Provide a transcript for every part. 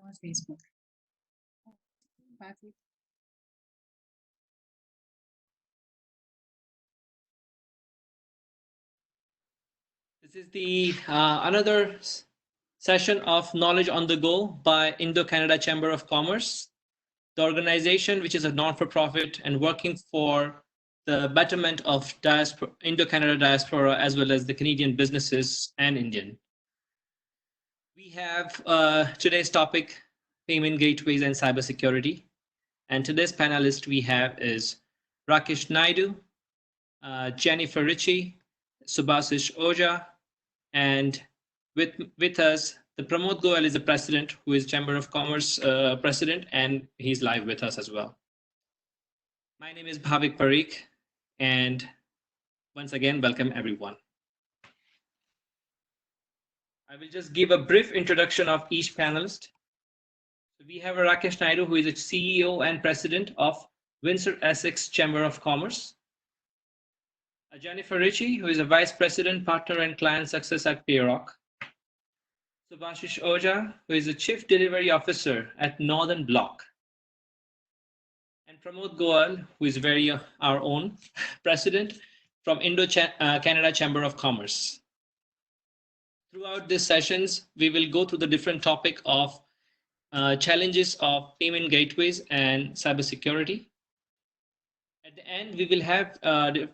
I'm on Facebook. Patrick. This is the another session of Knowledge on the Go by Indo-Canada Chamber of Commerce, the organization which is a non-for-profit and working for the betterment of Indo-Canada diaspora as well as the Canadian businesses and Indian. We have today's topic, Payment Gateways and Cybersecurity. And today's panelist we have is Rakesh Naidu, Jennifer Ritchie, Subhasish Oja, and with us, the Pramod Goel is the president, who is Chamber of Commerce president, and he's live with us as well. My name is Bhavik Parikh, and once again, welcome everyone. I will just give a brief introduction of each panelist. We have Rakesh Naidu, who is the CEO and President of Windsor Essex Chamber of Commerce. Jennifer Ritchie, who is a Vice President, Partner and Client Success at Payrock. Subhashish Oja, who is the Chief Delivery Officer at Northern Block. And Pramod Goel, who is our own President from Indo-Canada Chamber of Commerce. Throughout these sessions, we will go through the different topic of challenges of payment gateways and cybersecurity. At the end, we will have the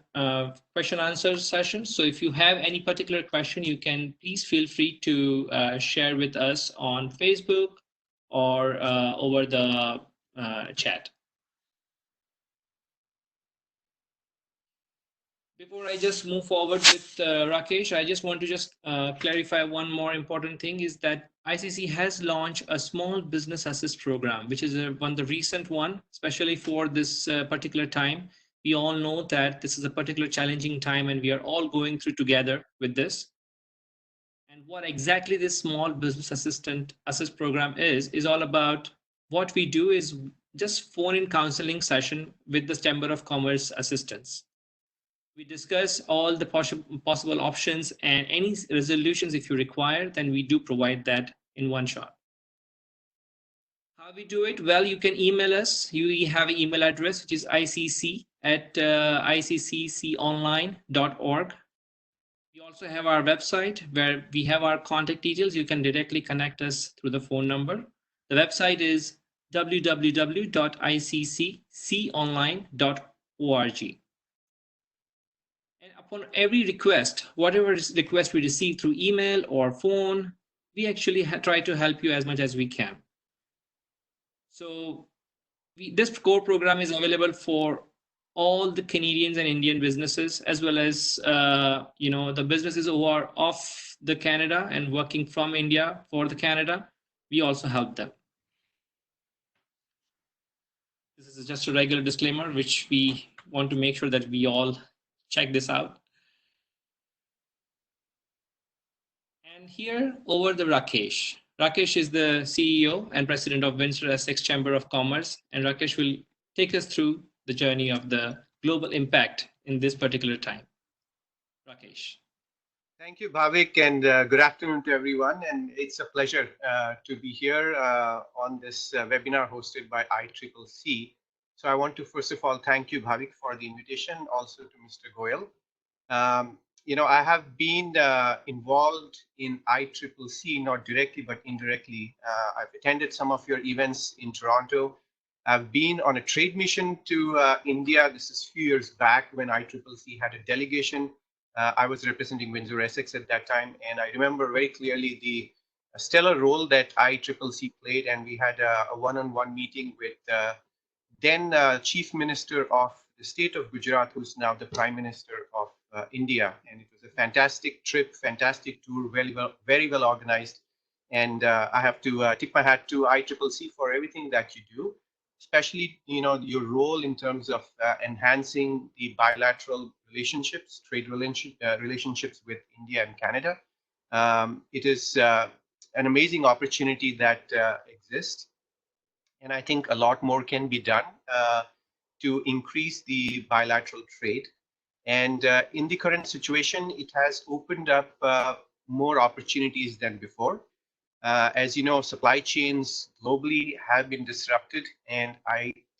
question answer session. So if you have any particular question, you can please feel free to share with us on Facebook or over the chat. Before I just move forward with Rakesh, I just want to just clarify one more important thing is that ICC has launched a small business assist program, which is the recent one, especially for this particular time. We all know that this is a particular challenging time and we are all going through together with this. And what exactly this small business assist program is all about. What we do is just phone-in counseling session with the Chamber of Commerce assistants. We discuss all the possible options and any resolutions if you require, then we do provide that in one shot. How we do it? Well, you can email us. We have an email address, which is iccc@iccconline.org. We also have our website where we have our contact details. You can directly connect us through the phone number. The website is www.iccconline.org. And upon every request, whatever request we receive through email or phone, we actually try to help you as much as we can. So this core program is available for all the Canadians and Indian businesses, as well as the businesses who are off the Canada and working from India for the Canada. We also help them. This is just a regular disclaimer, which we want to make sure that we all check this out. And here over the Rakesh. Rakesh is the CEO and President of Windsor Essex Chamber of Commerce, and Rakesh will take us through the journey of the global impact in this particular time. Rakesh. Thank you, Bhavik, and good afternoon to everyone. And it's a pleasure to be here on this webinar hosted by ICCC. So I want to first of all thank you, Bhavik, for the invitation, also to Mr. Goel. I have been involved in ICCC, not directly, but indirectly. I've attended some of your events in Toronto. I've been on a trade mission to India. This is a few years back when ICCC had a delegation. I was representing Windsor Essex at that time. And I remember very clearly the stellar role that ICCC played. And we had a one-on-one meeting with then Chief Minister of the state of Gujarat, who's now the Prime Minister of India. And it was a fantastic trip, fantastic tour, very well organized. And I have to tip my hat to ICCC for everything that you do, especially your role in terms of enhancing the bilateral relationships, trade relationships with India and Canada. It is an amazing opportunity that exists. And I think a lot more can be done to increase the bilateral trade. And in the current situation, it has opened up more opportunities than before. As you know, supply chains globally have been disrupted. And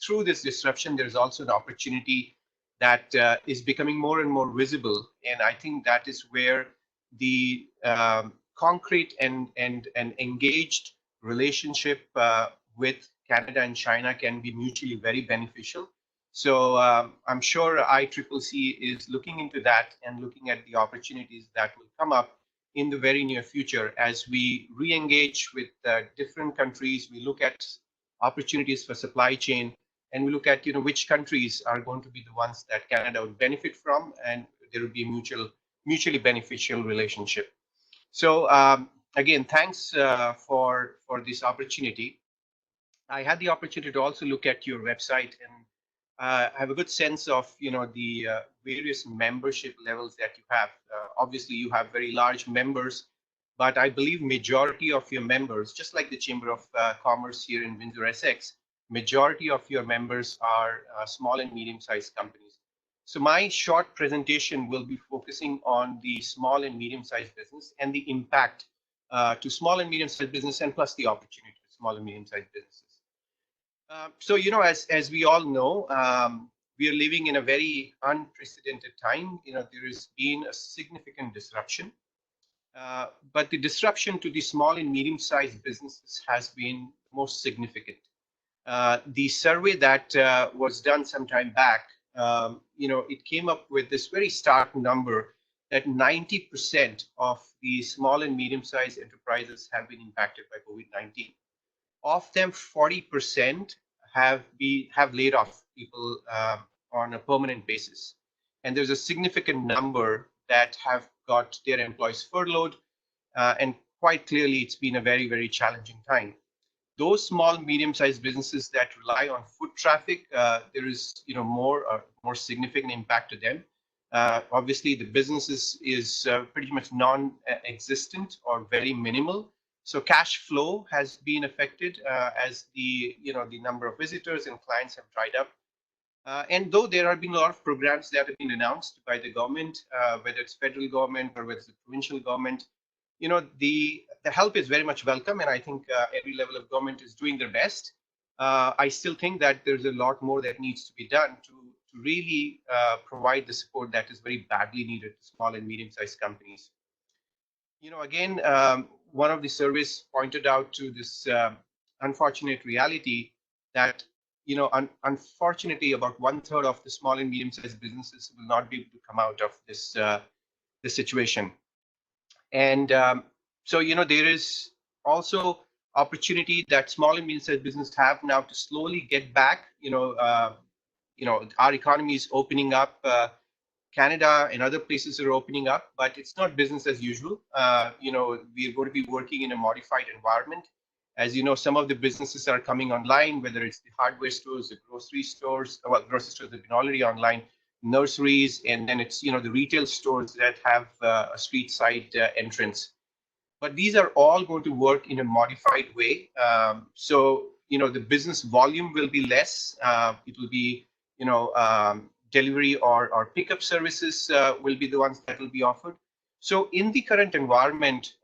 through this disruption, there's also an opportunity that is becoming more and more visible. And I think that is where the concrete and engaged relationship with Canada and China can be mutually very beneficial. So I'm sure ICCC is looking into that and looking at the opportunities that will come up in the very near future as we re-engage with different countries. We look at opportunities for supply chain, and we look at which countries are going to be the ones that Canada would benefit from, and there will be a mutually beneficial relationship. So again, thanks for this opportunity. I had the opportunity to also look at your website and have a good sense of the various membership levels that you have. Obviously, you have very large members, but I believe majority of your members, just like the Chamber of Commerce here in Windsor, Essex, majority of your members are small and medium-sized companies. So my short presentation will be focusing on the small and medium-sized business and the impact to small and medium-sized business, and plus the opportunity to small and medium-sized businesses. So, as we all know, we are living in a very unprecedented time. There has been a significant disruption, but the disruption to the small and medium-sized businesses has been most significant. The survey that was done some time back, it came up with this very stark number that 90% of the small and medium-sized enterprises have been impacted by COVID-19. Of them, 40% have laid off people on a permanent basis, and there's a significant number that have got their employees furloughed, and quite clearly, it's been a very, very challenging time. Those small, medium-sized businesses that rely on foot traffic, there is more significant impact to them. Obviously, the business is pretty much non-existent or very minimal. So cash flow has been affected as the number of visitors and clients have dried up. And though there have been a lot of programs that have been announced by the government, whether it's federal government or whether it's the provincial government, the help is very much welcome, and I think every level of government is doing their best. I still think that there's a lot more that needs to be done to really provide the support that is very badly needed to small and medium-sized companies. Again, one of the surveys pointed out to this unfortunate reality that, unfortunately, about 1/3 of the small and medium-sized businesses will not be able to come out of this situation. And so, there is also opportunity that small and medium-sized businesses have now to slowly get back. Our economy is opening up. Canada and other places are opening up, but it's not business as usual. We're going to be working in a modified environment. As you know, some of the businesses are coming online, whether it's the hardware stores, the grocery stores, grocery stores have been already online, nurseries, and then it's, the retail stores that have a street side entrance. But these are all going to work in a modified way. So, the business volume will be less. It will be, delivery or pickup services will be the ones that will be offered. So in the current environment,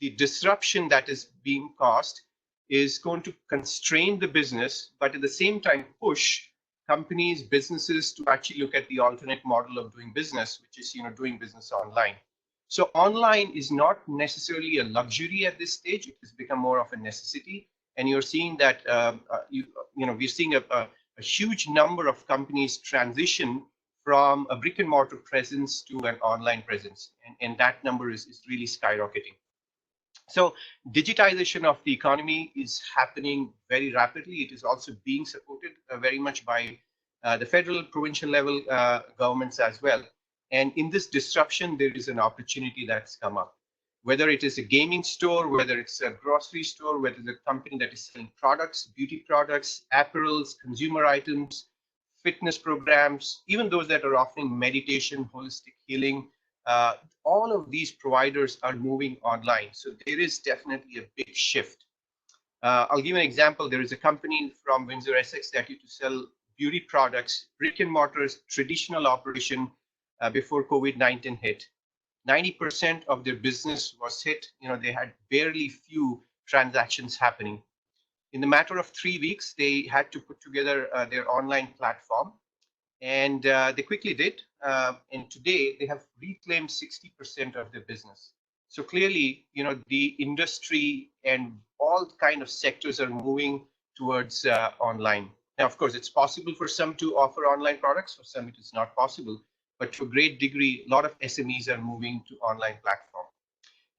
the disruption that is being caused is going to constrain the business, but at the same time push companies, businesses to actually look at the alternate model of doing business, which is doing business online. So online is not necessarily a luxury at this stage. It has become more of a necessity, and you're seeing that we're seeing a huge number of companies transition from a brick and mortar presence to an online presence, and that number is really skyrocketing. So digitization of the economy is happening very rapidly. It is also being supported very much by the federal, provincial level governments as well. And in this disruption, there is an opportunity that's come up. Whether it is a gaming store, whether it's a grocery store, whether it's a company that is selling products, beauty products, apparels, consumer items, fitness programs, even those that are offering meditation, holistic healing, all of these providers are moving online. So there is definitely a big shift. I'll give you an example. There is a company from Windsor, Essex that used to sell beauty products, brick and mortars, traditional operation before COVID-19 hit. 90% of their business was hit. They had barely few transactions happening. In the matter of 3 weeks, they had to put together their online platform, and they quickly did. And today they have reclaimed 60% of their business. So clearly, the industry and all kind of sectors are moving towards online. Now, of course, it's possible for some to offer online products. For some, it is not possible. But to a great degree, a lot of SMEs are moving to online platform.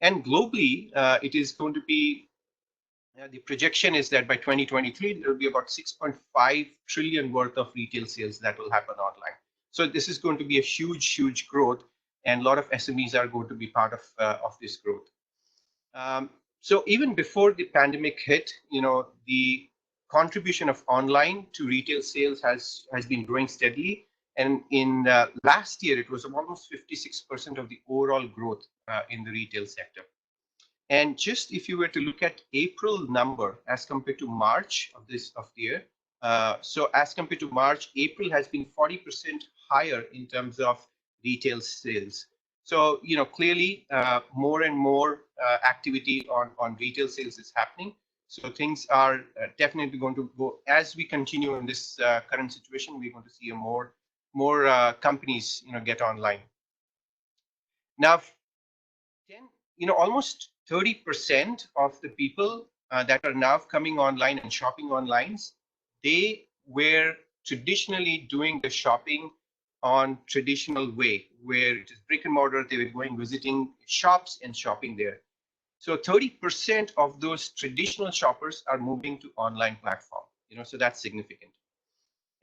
And globally, it is going to be, the projection is that by 2023, there will be about 6.5 trillion worth of retail sales that will happen online. So this is going to be a huge, huge growth, and a lot of SMEs are going to be part of this growth. So even before the pandemic hit, the contribution of online to retail sales has been growing steadily. And in last year, it was almost 56% of the overall growth in the retail sector. And just if you were to look at April number as compared to March of the year, so as compared to March, April has been 40% higher in terms of retail sales. So, clearly more and more activity on retail sales is happening. So things are definitely going to go, as we continue in this current situation, we're going to see more companies, get online. Now, almost 30% of the people that are now coming online and shopping online, they were traditionally doing the shopping on traditional way, where it is brick and mortar. They were going visiting shops and shopping there. So 30% of those traditional shoppers are moving to online platform. So that's significant.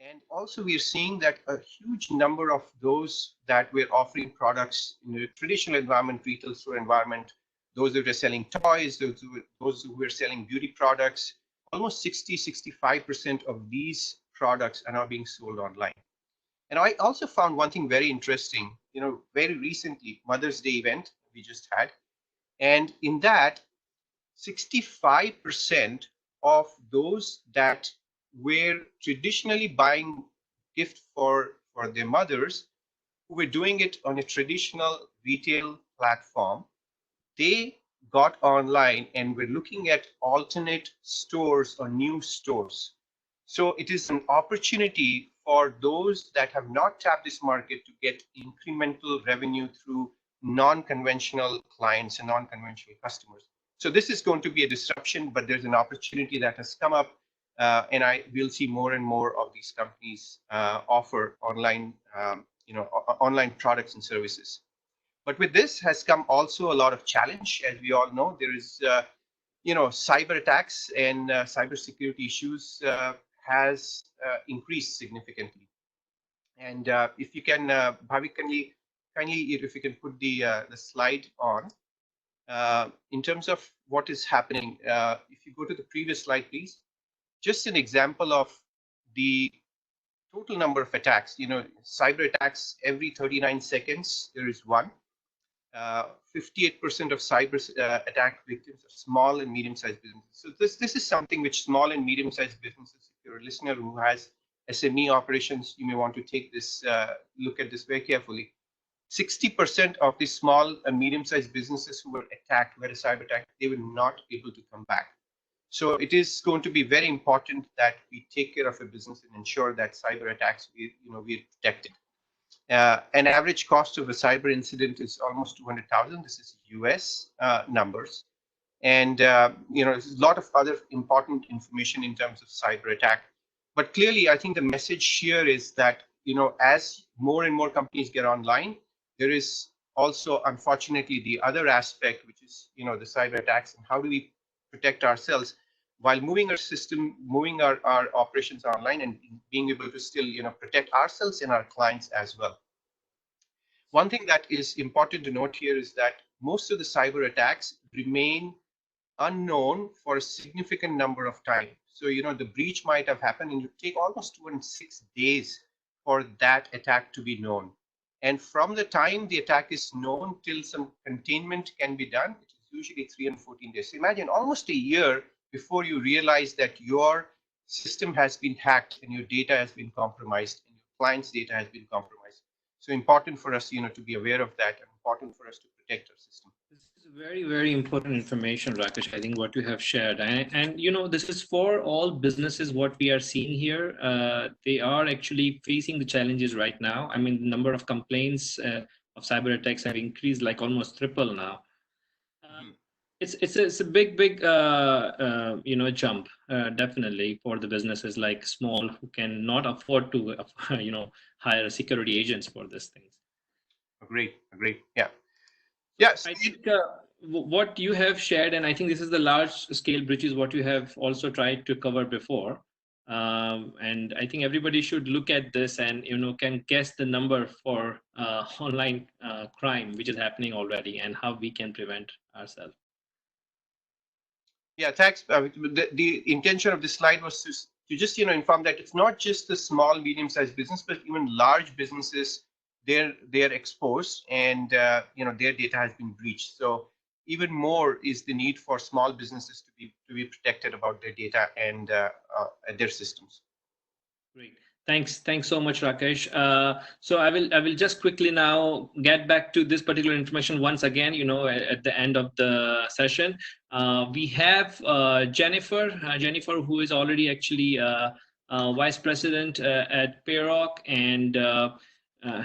And also we are seeing that a huge number of those that were offering products in the traditional environment, retail store environment, those who were selling toys, those who were selling beauty products, almost 65% of these products are now being sold online. And I also found one thing very interesting, very recently, Mother's Day event we just had. And in that, 65% of those that were traditionally buying gift for their mothers, who were doing it on a traditional retail platform, they got online and were looking at alternate stores or new stores. So it is an opportunity for those that have not tapped this market to get incremental revenue through non-conventional clients and non-conventional customers. So this is going to be a disruption, but there's an opportunity that has come up, and I will see more and more of these companies offer online, online products and services. But with this has come also a lot of challenge. As we all know, there is, cyber attacks and cybersecurity issues has increased significantly. And if you can, Bhavik, kindly, if you can put the slide on. In terms of what is happening, if you go to the previous slide, please. Just an example of the total number of attacks. Cyber attacks every 39 seconds, there is one. 58% of cyber attack victims are small and medium-sized businesses. So this is something which small and medium-sized businesses, if you're a listener who has SME operations, you may want to take this, look at this very carefully. 60% of the small and medium-sized businesses who were attacked, were a cyber attack, they were not able to come back. So it is going to be very important that we take care of a business and ensure that cyber attacks, we're protected. An average cost of a cyber incident is almost 200,000. This is US numbers. And, there's a lot of other important information in terms of cyber attack. But clearly, I think the message here is that, as more and more companies get online, there is also, unfortunately, the other aspect, which is, the cyber attacks, and how do we protect ourselves while moving our system, moving our operations online, and being able to still, protect ourselves and our clients as well. One thing that is important to note here is that most of the cyber attacks remain unknown for a significant number of time. So, the breach might have happened and it take almost 206 days for that attack to be known. And from the time the attack is known till some containment can be done, it is usually 314 days. So imagine almost a year before you realize that your system has been hacked and your data has been compromised and your client's data has been compromised. So important for us, to be aware of that, and important for us to protect our system. This is very, very important information, Rakesh. I think what you have shared, and this is for all businesses. What we are seeing here, they are actually facing the challenges right now. I mean, the number of complaints of cyber attacks have increased like almost triple now. It's a big jump definitely for the businesses like small who cannot afford to hire security agents for these things. Agreed. Yeah. Yes. I think what you have shared, and I think this is the large scale breaches what you have also tried to cover before. And I think everybody should look at this and can guess the number for online crime which is happening already and how we can prevent ourselves. Yeah, thanks. The intention of this slide was to just inform that it's not just the small, medium-sized business, but even large businesses. They're exposed, and their data has been breached. So even more is the need for small businesses to be protected about their data and their systems. Great. Thanks so much, Rakesh. So I will just quickly now get back to this particular information once again. At the end of the session, we have Jennifer, who is already actually Vice President at Payrock, and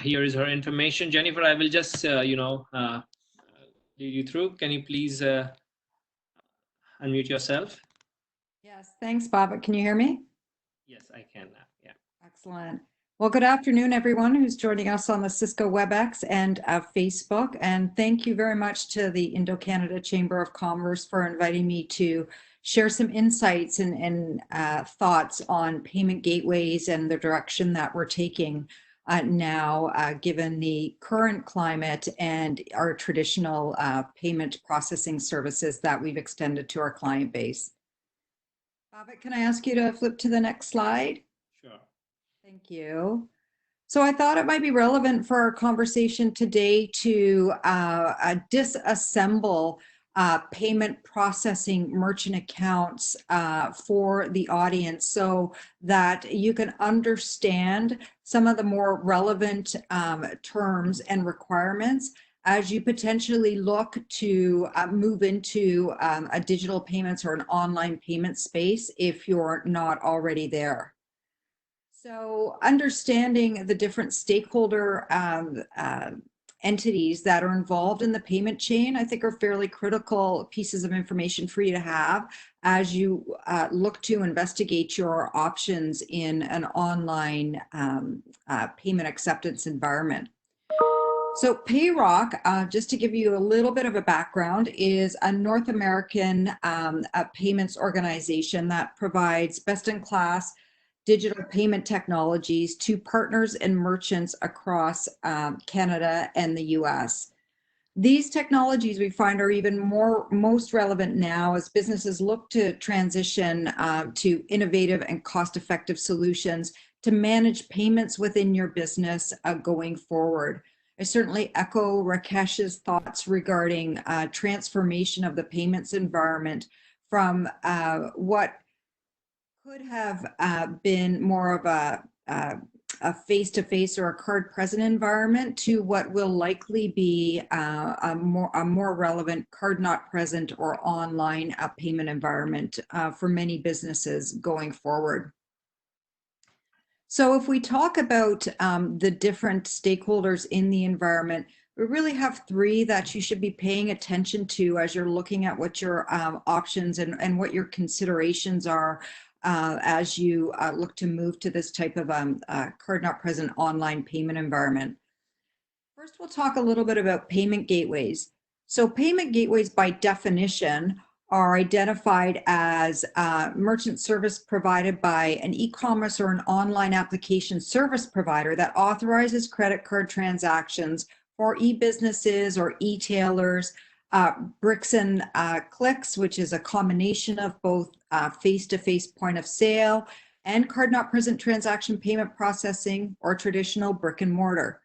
here is her information. Jennifer, I will just lead you through. Can you please unmute yourself? Yes, thanks, Bob. Can you hear me? Yes, I can now. Yeah. Excellent. Well, good afternoon, everyone who's joining us on the Cisco WebEx and Facebook. And thank you very much to the Indo-Canada Chamber of Commerce for inviting me to share some insights and thoughts on payment gateways and the direction that we're taking now, given the current climate and our traditional payment processing services that we've extended to our client base. Babak, can I ask you to flip to the next slide? Sure. Thank you. So I thought it might be relevant for our conversation today to disassemble payment processing merchant accounts for the audience so that you can understand some of the more relevant terms and requirements as you potentially look to move into a digital payments or an online payment space if you're not already there. So understanding the different stakeholder entities that are involved in the payment chain, I think are fairly critical pieces of information for you to have as you look to investigate your options in an online payment acceptance environment. So Payrock, just to give you a little bit of a background, is a North American payments organization that provides best-in-class digital payment technologies to partners and merchants across Canada and the US. These technologies we find are even most relevant now as businesses look to transition to innovative and cost-effective solutions to manage payments within your business going forward. I certainly echo Rakesh's thoughts regarding transformation of the payments environment from what could have been more of a face-to-face or a card-present environment to what will likely be a more relevant card-not-present or online payment environment for many businesses going forward. So if we talk about the different stakeholders in the environment, we really have three that you should be paying attention to as you're looking at what your options and what your considerations are as you look to move to this type of card-not-present online payment environment. First, we'll talk a little bit about payment gateways. So payment gateways, by definition, are identified as merchant service provided by an e-commerce or an online application service provider that authorizes credit card transactions for e-businesses or e-tailers, bricks and clicks, which is a combination of both face-to-face point of sale and card-not-present transaction payment processing or traditional brick and mortar.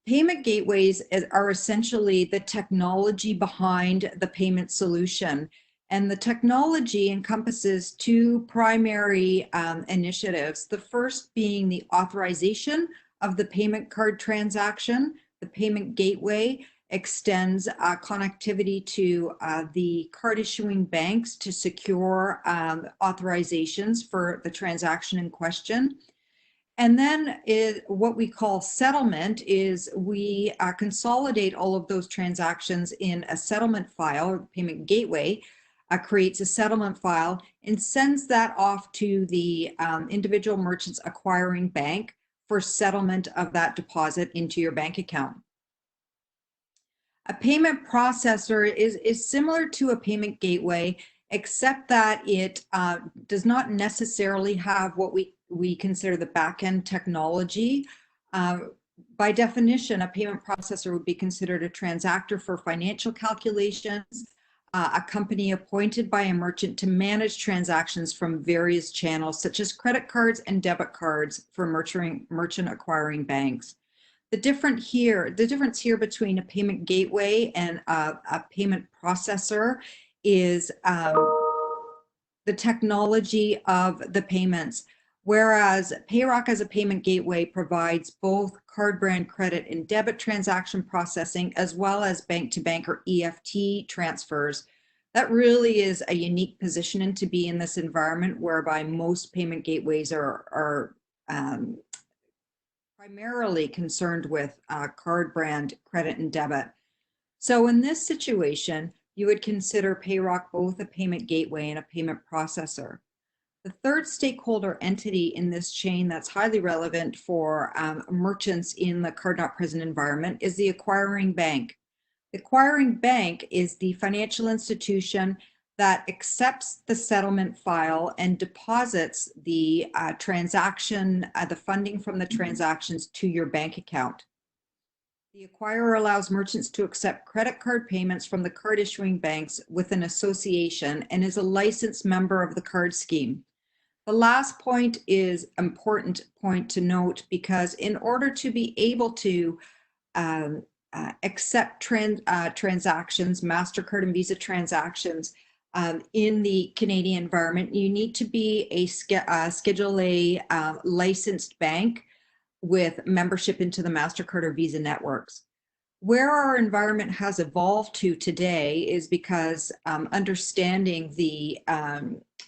Payment gateways are essentially the technology behind the payment solution. And the technology encompasses two primary initiatives. The first being the authorization of the payment card transaction. The payment gateway extends connectivity to the card issuing banks to secure authorizations for the transaction in question. And then what we call settlement is we consolidate all of those transactions in a settlement file. Payment gateway creates a settlement file and sends that off to the individual merchant's acquiring bank for settlement of that deposit into your bank account. A payment processor is similar to a payment gateway, except that it does not necessarily have what we consider the back-end technology. By definition, a payment processor would be considered a transactor for financial calculations, a company appointed by a merchant to manage transactions from various channels, such as credit cards and debit cards for merchant acquiring banks. The difference here between a payment gateway and a payment processor is the technology of the payments. Whereas Payrock as a payment gateway provides both card brand credit and debit transaction processing, as well as bank-to-bank or EFT transfers. That really is a unique position to be in this environment whereby most payment gateways are primarily concerned with card brand credit and debit. So in this situation, you would consider Payrock both a payment gateway and a payment processor. The third stakeholder entity in this chain that's highly relevant for merchants in the card not present environment is the acquiring bank. The acquiring bank is the financial institution that accepts the settlement file and deposits the transaction, the funding from the transactions to your bank account. The acquirer allows merchants to accept credit card payments from the card issuing banks with an association and is a licensed member of the card scheme. The last point is important point to note, because in order to be able to accept transactions, MasterCard and Visa transactions in the Canadian environment, you need to be a Schedule A licensed bank with membership into the MasterCard or Visa networks. Where our environment has evolved to today is because understanding the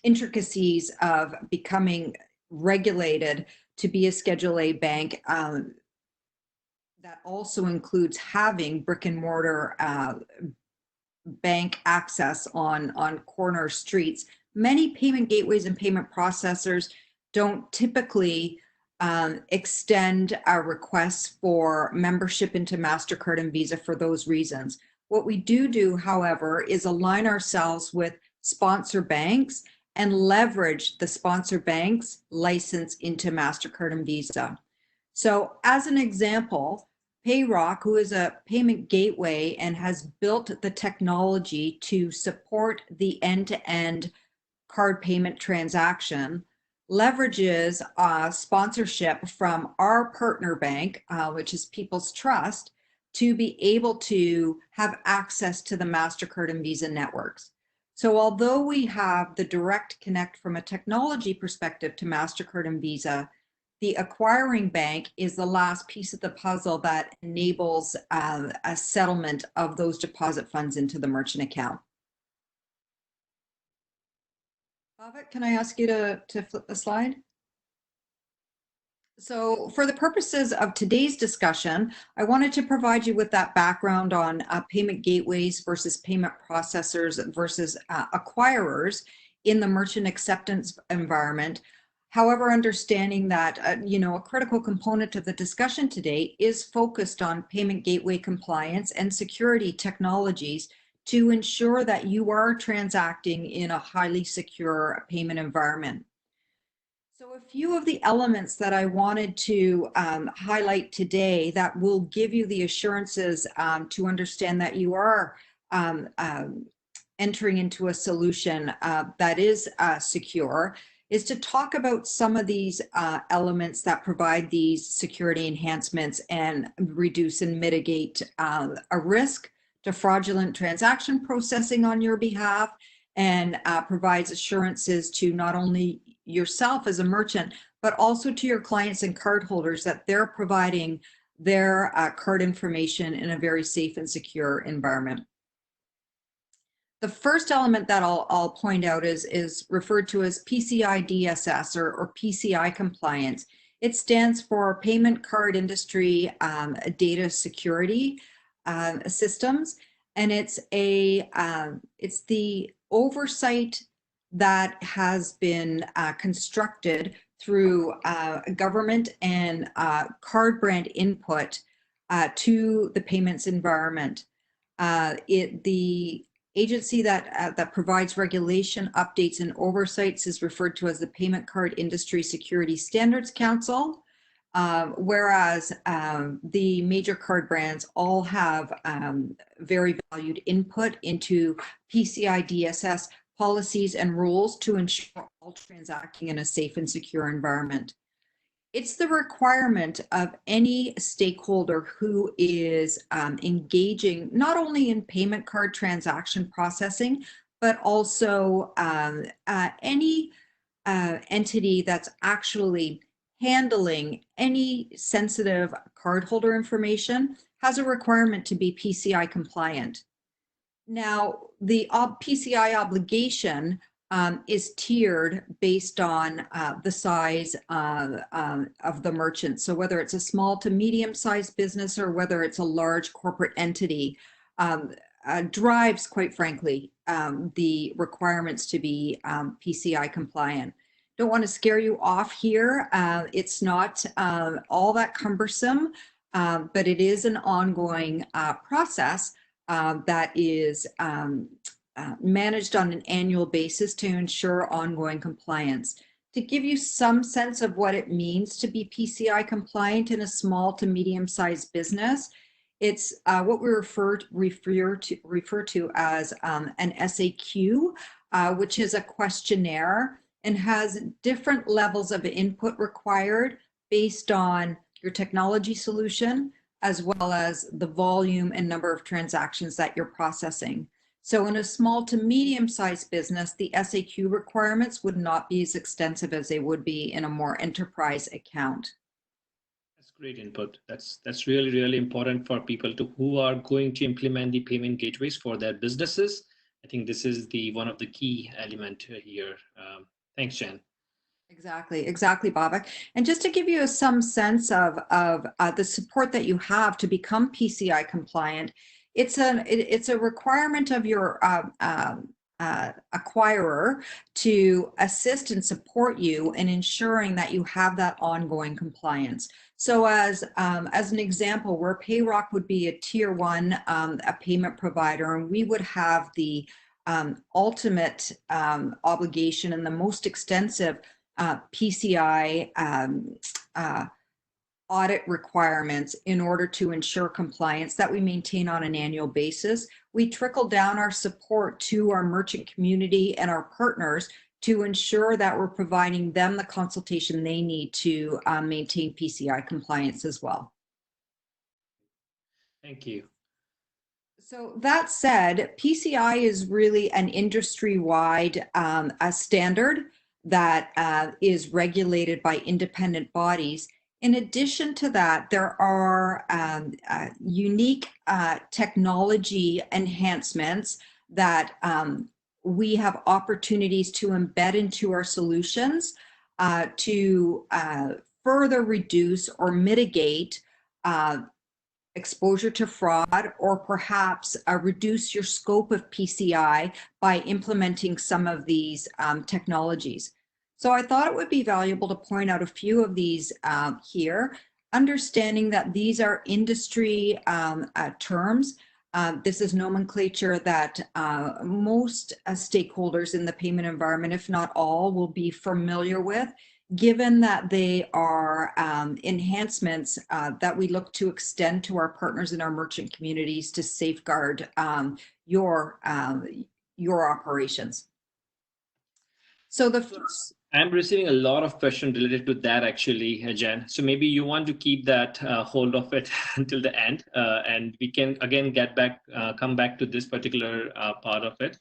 intricacies of becoming regulated to be a Schedule A bank, that also includes having brick and mortar bank access on corner streets. Many payment gateways and payment processors don't typically extend our requests for membership into MasterCard and Visa for those reasons. What we do, however, is align ourselves with sponsor banks and leverage the sponsor bank's license into MasterCard and Visa. So as an example, Payrock, who is a payment gateway and has built the technology to support the end-to-end card payment transaction, leverages sponsorship from our partner bank, which is People's Trust, to be able to have access to the MasterCard and Visa networks. So although we have the direct connect from a technology perspective to MasterCard and Visa, the acquiring bank is the last piece of the puzzle that enables a settlement of those deposit funds into the merchant account. Bhavik, can I ask you to flip the slide? So for the purposes of today's discussion, I wanted to provide you with that background on payment gateways versus payment processors versus acquirers in the merchant acceptance environment. However, understanding that, a critical component of the discussion today is focused on payment gateway compliance and security technologies to ensure that you are transacting in a highly secure payment environment. So a few of the elements that I wanted to highlight today that will give you the assurances to understand that you are entering into a solution that is secure is to talk about some of these elements that provide these security enhancements and reduce and mitigate a risk to fraudulent transaction processing on your behalf, and provides assurances to not only yourself as a merchant, but also to your clients and cardholders that they're providing their card information in a very safe and secure environment. The first element that I'll point out is referred to as PCI DSS or PCI compliance. It stands for Payment Card Industry Data Security Systems, and it's the oversight that has been constructed through government and card brand input to the payments environment. The agency that provides regulation, updates, and oversights is referred to as the Payment Card Industry Security Standards Council, whereas the major card brands all have very valued input into PCI DSS policies and rules to ensure all transacting in a safe and secure environment. It's the requirement of any stakeholder who is engaging not only in payment card transaction processing, but also any entity that's actually handling any sensitive cardholder information has a requirement to be PCI compliant. Now, the PCI obligation is tiered based on the size of the merchant. So whether it's a small to medium-sized business or whether it's a large corporate entity, drives, quite frankly, the requirements to be PCI compliant. Don't want to scare you off here. It's not all that cumbersome, but it is an ongoing process that is managed on an annual basis to ensure ongoing compliance. To give you some sense of what it means to be PCI compliant in a small to medium-sized business, it's what we refer to as an SAQ, which is a questionnaire and has different levels of input required based on your technology solution, as well as the volume and number of transactions that you're processing. So in a small to medium-sized business, the SAQ requirements would not be as extensive as they would be in a more enterprise account. That's great input. That's really, really important for people who are going to implement the payment gateways for their businesses. I think this is one of the key element here. Thanks, Jen. Exactly, Babak. And just to give you some sense of the support that you have to become PCI compliant, it's a requirement of your acquirer to assist and support you in ensuring that you have that ongoing compliance. So as an example, where Payrock would be a tier 1 a payment provider, and we would have the ultimate obligation and the most extensive PCI audit requirements in order to ensure compliance that we maintain on an annual basis. We trickle down our support to our merchant community and our partners to ensure that we're providing them the consultation they need to maintain PCI compliance as well. Thank you. So that said, PCI is really an industry-wide standard that is regulated by independent bodies. In addition to that, there are unique technology enhancements that we have opportunities to embed into our solutions to further reduce or mitigate exposure to fraud, or perhaps reduce your scope of PCI by implementing some of these technologies. So I thought it would be valuable to point out a few of these here, understanding that these are industry terms. This is nomenclature that most stakeholders in the payment environment, if not all, will be familiar with, given that they are enhancements that we look to extend to our partners in our merchant communities to safeguard your operations. So the first, I'm receiving a lot of questions related to that, actually, Jen. So maybe you want to keep that hold of it until the end, and we can again come back to this particular part of it.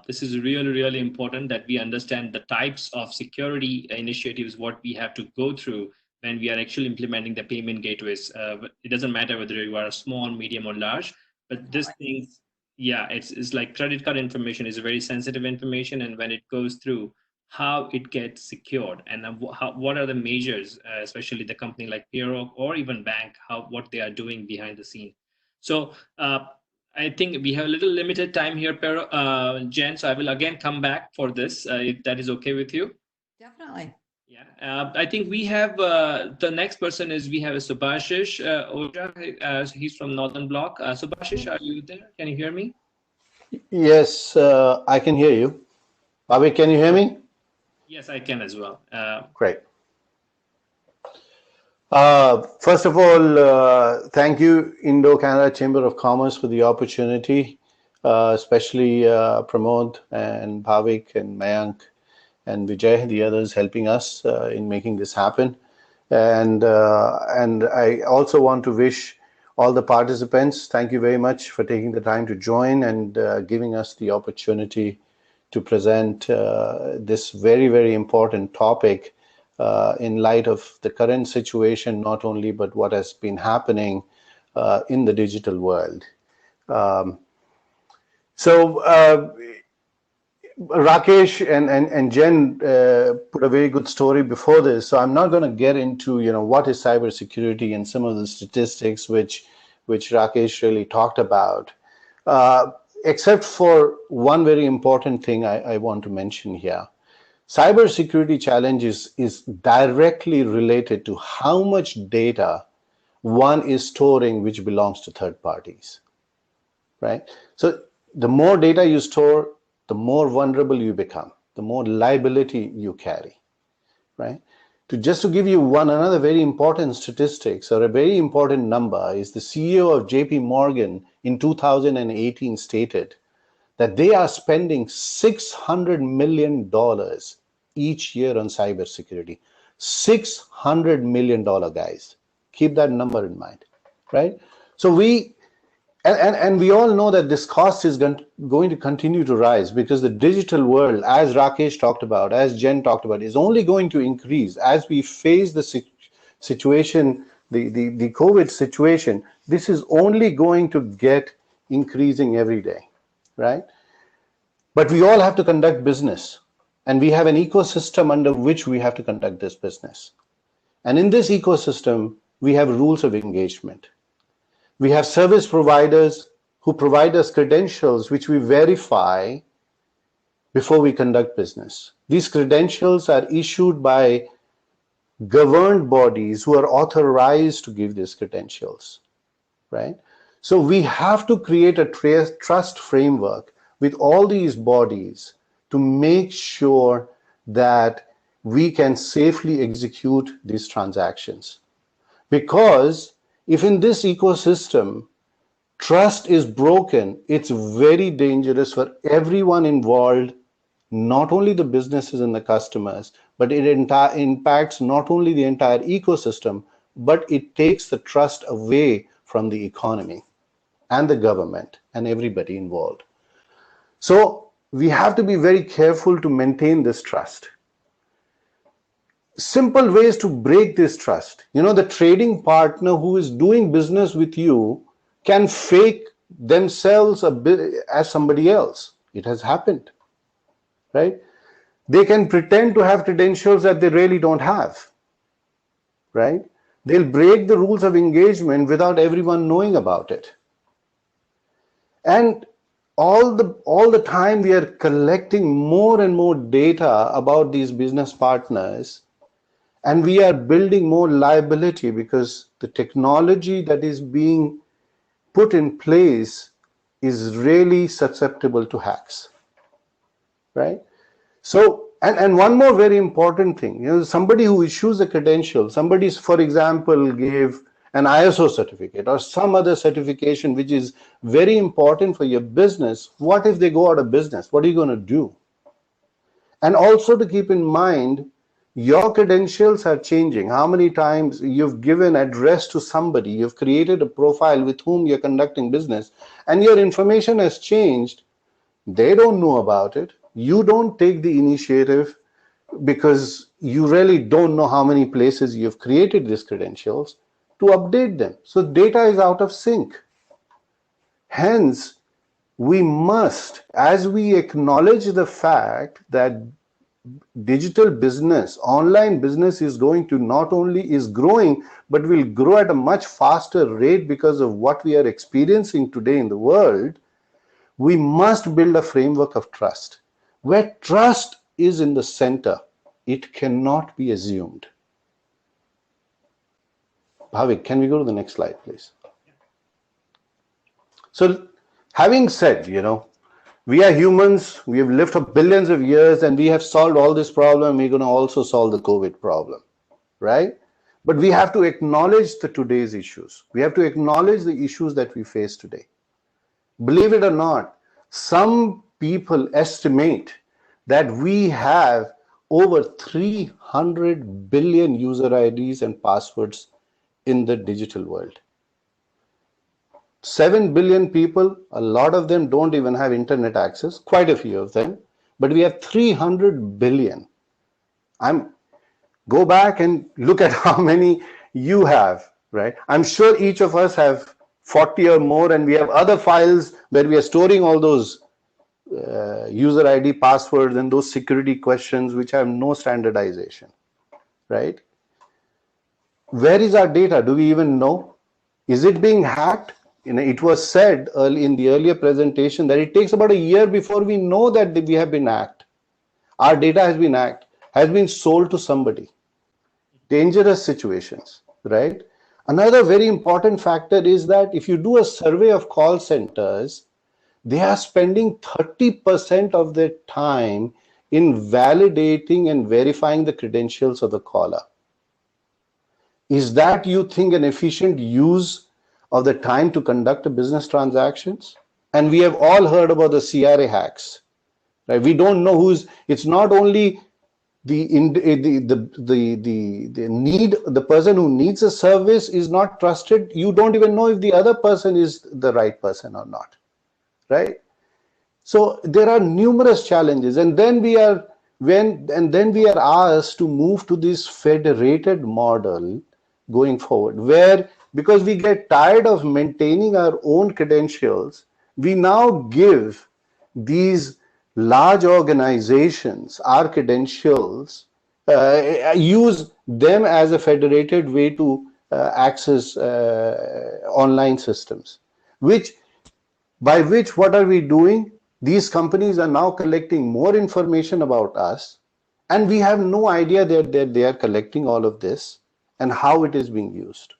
This is really, really important that we understand the types of security initiatives, what we have to go through when we are actually implementing the payment gateways. It doesn't matter whether you are a small, medium, or large, but this thing, yeah, it's like credit card information is very sensitive information, and when it goes through, how it gets secured, and what are the measures, especially the company like Payrock or even bank, what they are doing behind the scene. So I think we have a little limited time here, Jen, so I will again come back for this, if that is okay with you. Definitely. Yeah, I think we have the next person we have Subhashish Oja. He's from Northern Block. Subhashish, are you there? Can you hear me? Yes, I can hear you. Bobby, can you hear me? Yes, I can as well. Great. First of all, thank you, Indo-Canada Chamber of Commerce, for the opportunity, especially Pramod and Bhavik and Mayank and Vijay, the others helping us in making this happen. And I also want to wish all the participants, thank you very much for taking the time to join and giving us the opportunity to present this very, very important topic in light of the current situation, not only, but what has been happening in the digital world. Rakesh and Jen put a very good story before this, so I'm not going to get into what is cybersecurity and some of the statistics which Rakesh really talked about, except for one very important thing I want to mention here. Cybersecurity challenges is directly related to how much data one is storing which belongs to third parties, right? So the more data you store, the more vulnerable you become, the more liability you carry, right? Just to give you another very important statistics or a very important number is the CEO of JP Morgan in 2018 stated that they are spending $600 million each year on cybersecurity. $600 million, guys. Keep that number in mind, right? So we all know that this cost is going to continue to rise because the digital world, as Rakesh talked about, as Jen talked about, is only going to increase as we face the situation, the COVID situation. This is only going to get increasing every day, right? But we all have to conduct business, and we have an ecosystem under which we have to conduct this business. And in this ecosystem, we have rules of engagement. We have service providers who provide us credentials which we verify before we conduct business. These credentials are issued by governed bodies who are authorized to give these credentials, right? So we have to create a trust framework with all these bodies to make sure that we can safely execute these transactions. Because if in this ecosystem trust is broken, it's very dangerous for everyone involved, not only the businesses and the customers, but it impacts not only the entire ecosystem, but it takes the trust away from the economy and the government and everybody involved. So we have to be very careful to maintain this trust. Simple ways to break this trust. The trading partner who is doing business with you can fake themselves a bit as somebody else. It has happened, right? They can pretend to have credentials that they really don't have, right? They'll break the rules of engagement without everyone knowing about it. And all the time we are collecting more and more data about these business partners, and we are building more liability because the technology that is being put in place is really susceptible to hacks, right? So, and one more very important thing, somebody who issues a credential, somebody, for example, gave an ISO certificate or some other certification which is very important for your business. What if they go out of business? What are you going to do? And also to keep in mind, your credentials are changing. How many times you've given address to somebody, you've created a profile with whom you're conducting business, and your information has changed. They don't know about it. You don't take the initiative because you really don't know how many places you've created these credentials to update them. So data is out of sync. Hence, we must, as we acknowledge the fact that digital business, online business is going to not only is growing, but will grow at a much faster rate because of what we are experiencing today in the world, we must build a framework of trust where trust is in the center. It cannot be assumed. Bhavik, can we go to the next slide, please? So having said, we are humans, we have lived for billions of years and we have solved all this problem. We're going to also solve the COVID problem, right? But we have to acknowledge today's issues. We have to acknowledge the issues that we face today. Believe it or not, some people estimate that we have over 300 billion user IDs and passwords in the digital world. 7 billion people, a lot of them don't even have internet access, quite a few of them, but we have 300 billion. Go back and look at how many you have, right? I'm sure each of us have 40 or more, and we have other files where we are storing all those user ID passwords and those security questions which have no standardization, right? Where is our data? Do we even know? Is it being hacked? It was said early in the earlier presentation that it takes about a year before we know that we have been hacked. Our data has been hacked, has been sold to somebody. Dangerous situations, right? Another very important factor is that if you do a survey of call centers, they are spending 30% of their time in validating and verifying the credentials of the caller. Is that, you think, an efficient use of the time to conduct a business transactions? And we have all heard about the CRA hacks, right? We don't know who's, it's not only the person who needs a service is not trusted. You don't even know if the other person is the right person or not, right? So there are numerous challenges, and then we are asked to move to this federated model going forward, where, because we get tired of maintaining our own credentials, we now give these large organizations our credentials, use them as a federated way to access online systems, by which what are we doing? These companies are now collecting more information about us, and we have no idea that they are collecting all of this and how it is being used.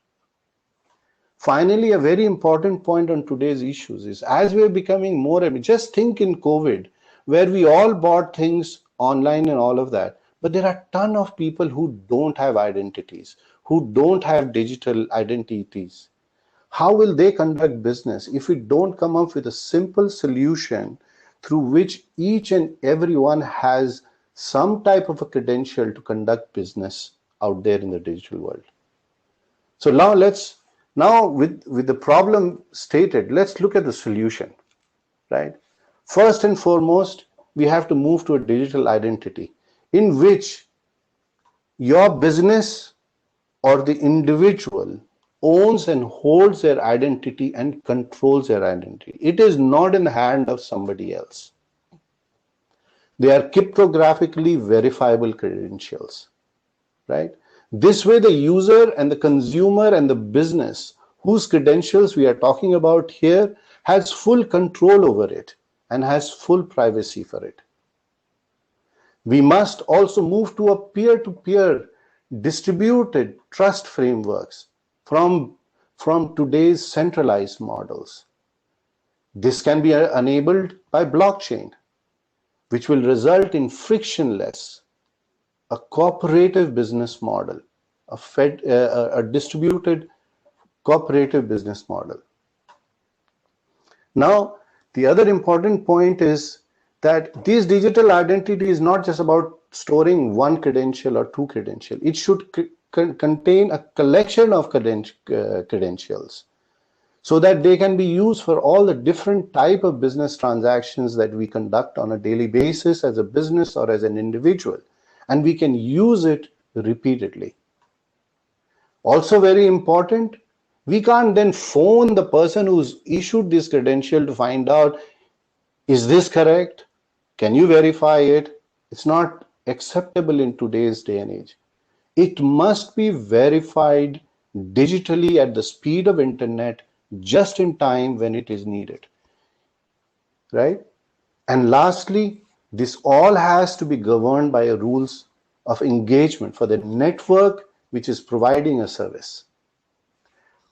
Finally, a very important point on today's issues is, as we are becoming more, just think in COVID, where we all bought things online and all of that, but there are a ton of people who don't have identities, who don't have digital identities. How will they conduct business if we don't come up with a simple solution through which each and everyone has some type of a credential to conduct business out there in the digital world? So now with the problem stated, let's look at the solution, right? First and foremost, we have to move to a digital identity in which your business or the individual owns and holds their identity and controls their identity. It is not in the hand of somebody else. They are cryptographically verifiable credentials, right? This way, the user and the consumer and the business whose credentials we are talking about here has full control over it and has full privacy for it. We must also move to a peer-to-peer distributed trust frameworks from today's centralized models. This can be enabled by blockchain, which will result in frictionless, a cooperative business model, a distributed cooperative business model. Now, the other important point is that this digital identity is not just about storing one credential or two credentials. It should contain a collection of credentials so that they can be used for all the different type of business transactions that we conduct on a daily basis as a business or as an individual, and we can use it repeatedly. Also very important, we can't then phone the person who's issued this credential to find out, is this correct? Can you verify it? It's not acceptable in today's day and age. It must be verified digitally at the speed of internet, just in time when it is needed, right? And lastly, this all has to be governed by rules of engagement for the network which is providing a service,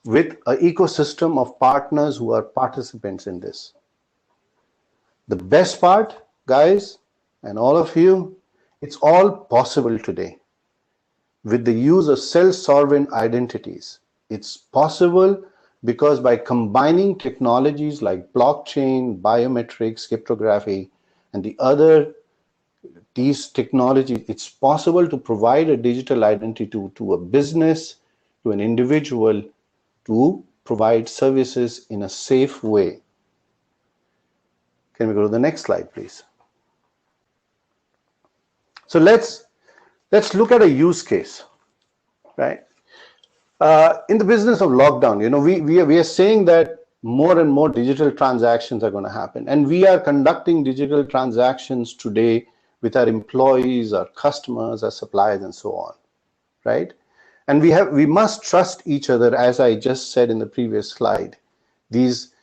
with an ecosystem of partners who are participants in this. The best part, guys, and all of you, it's all possible today with the use of self-sovereign identities. It's possible because by combining technologies like blockchain, biometrics, cryptography, and the other these technologies, it's possible to provide a digital identity to a business, to an individual, to provide services in a safe way. Can we go to the next slide, please? So let's look at a use case, right? In the business of lockdown, we are saying that more and more digital transactions are going to happen, and we are conducting digital transactions today with our employees, our customers, our suppliers, and so on, right? And we must trust each other, as I just said in the previous slide. These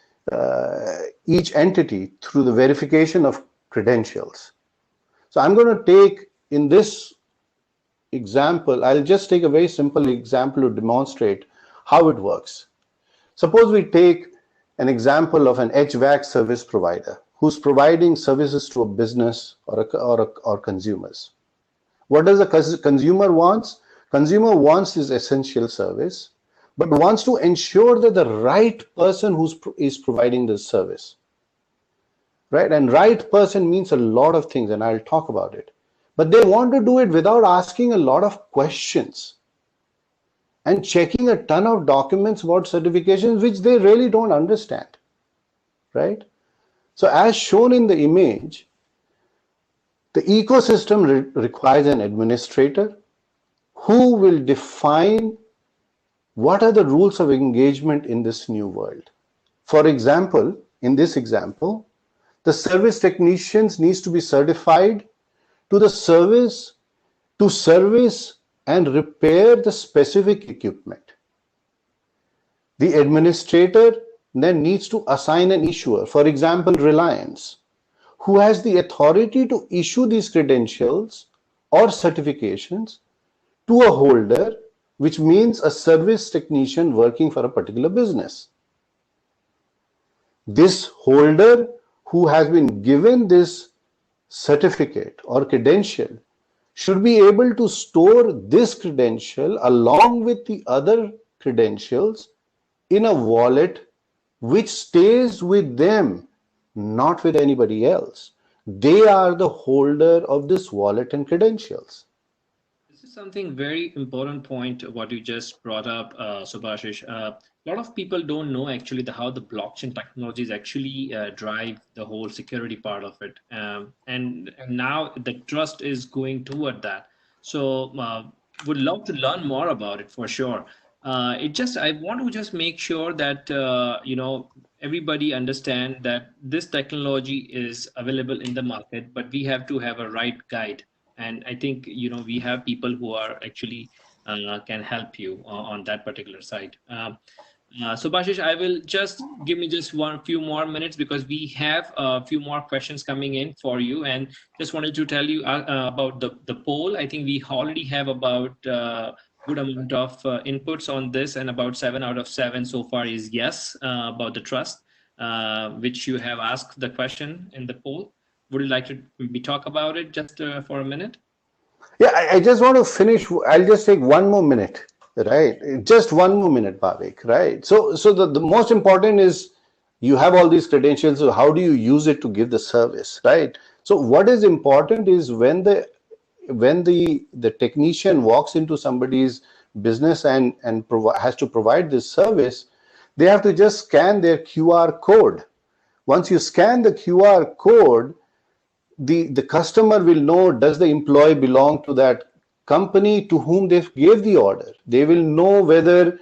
each entity through the verification of credentials. So I'm going to take in this example, I'll just take a very simple example to demonstrate how it works. Suppose we take an example of an HVAC service provider who's providing services to a business or consumers. What does the consumer wants? Consumer wants this essential service, but wants to ensure that the right person is providing this service, right? And right person means a lot of things, and I'll talk about it. But they want to do it without asking a lot of questions and checking a ton of documents about certifications which they really don't understand, right? So as shown in the image, the ecosystem requires an administrator who will define what are the rules of engagement in this new world. For example, in this example, the service technicians needs to be certified to service and repair the specific equipment. The administrator then needs to assign an issuer, for example, Reliance, who has the authority to issue these credentials or certifications to a holder, which means a service technician working for a particular business. This holder who has been given this certificate or credential should be able to store this credential along with the other credentials in a wallet which stays with them, not with anybody else. They are the holder of this wallet and credentials. This is something very important point what you just brought up, Subhashish. A lot of people don't know actually how the blockchain technologies actually drive the whole security part of it, and now the trust is going toward that. So would love to learn more about it for sure. I want to just make sure that everybody understand that this technology is available in the market, but we have to have a right guide. And I think we have people who are actually can help you on that particular side. Subhashish, I will just give me just few more minutes because we have a few more questions coming in for you, and just wanted to tell you about the poll. I think we already have about good amount of inputs on this, and about 7 out of 7 so far is yes about the trust, which you have asked the question in the poll. Would you like to maybe talk about it just for a minute? Yeah, I just want to finish. I'll just take one more minute, right? Just one more minute, Bhavik, right? So the most important is you have all these credentials. So how do you use it to give the service, right? So what is important is when the technician walks into somebody's business and has to provide this service, they have to just scan their QR code. Once you scan the QR code, the customer will know, does the employee belong to that company to whom they gave the order. They will know whether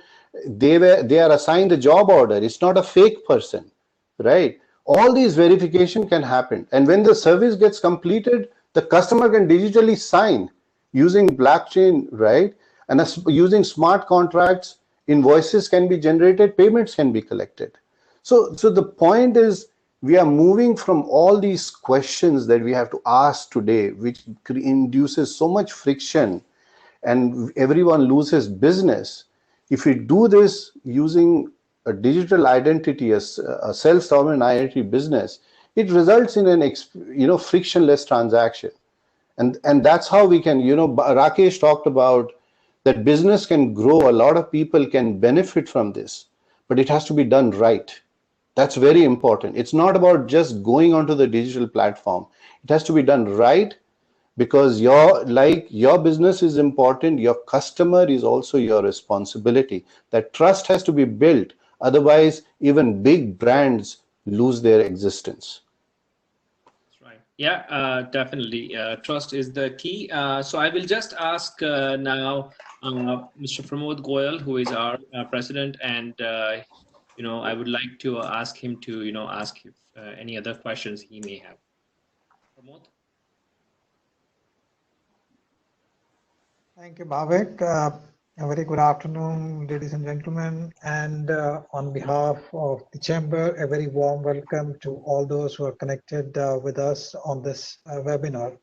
they are assigned the job order. It's not a fake person, right? All these verification can happen. And when the service gets completed, the customer can digitally sign using blockchain, right? And using smart contracts, invoices can be generated, payments can be collected. So the point is, we are moving from all these questions that we have to ask today, which induces so much friction and everyone loses business. If we do this using a digital identity, as a self-sovereign identity business, it results in an frictionless transaction. And that's how we can, Rakesh talked about that business can grow, a lot of people can benefit from this, but it has to be done right. That's very important. It's not about just going onto the digital platform. It has to be done right because your business is important, your customer is also your responsibility. That trust has to be built, otherwise even big brands lose their existence. That's right. Yeah, definitely. Trust is the key. So I will just ask now Mr. Pramod Goyal, who is our president, and I would like to ask him to ask if, any other questions he may have. Pramod? Thank you, Bhavik. A very good afternoon, ladies and gentlemen. And on behalf of the Chamber, a very warm welcome to all those who are connected with us on this webinar.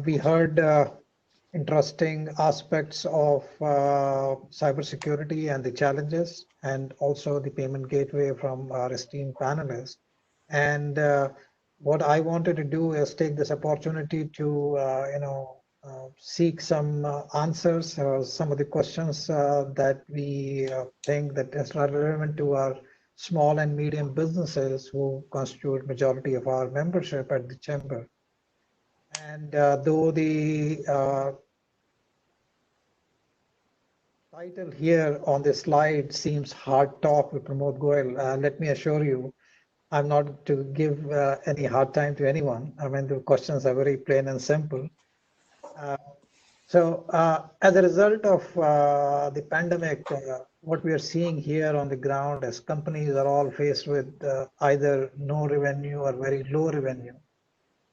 We heard interesting aspects of cybersecurity and the challenges, and also the payment gateway from our esteemed panelists. And what I wanted to do is take this opportunity to, seek some answers or some of the questions that we think that is relevant to our small and medium businesses who constitute majority of our membership at the Chamber. And though the title here on this slide seems hard talk with Pramod Goyal, let me assure you, I'm not to give any hard time to anyone. I mean, the questions are very plain and simple. So as a result of the pandemic, what we are seeing here on the ground is companies are all faced with either no revenue or very low revenue.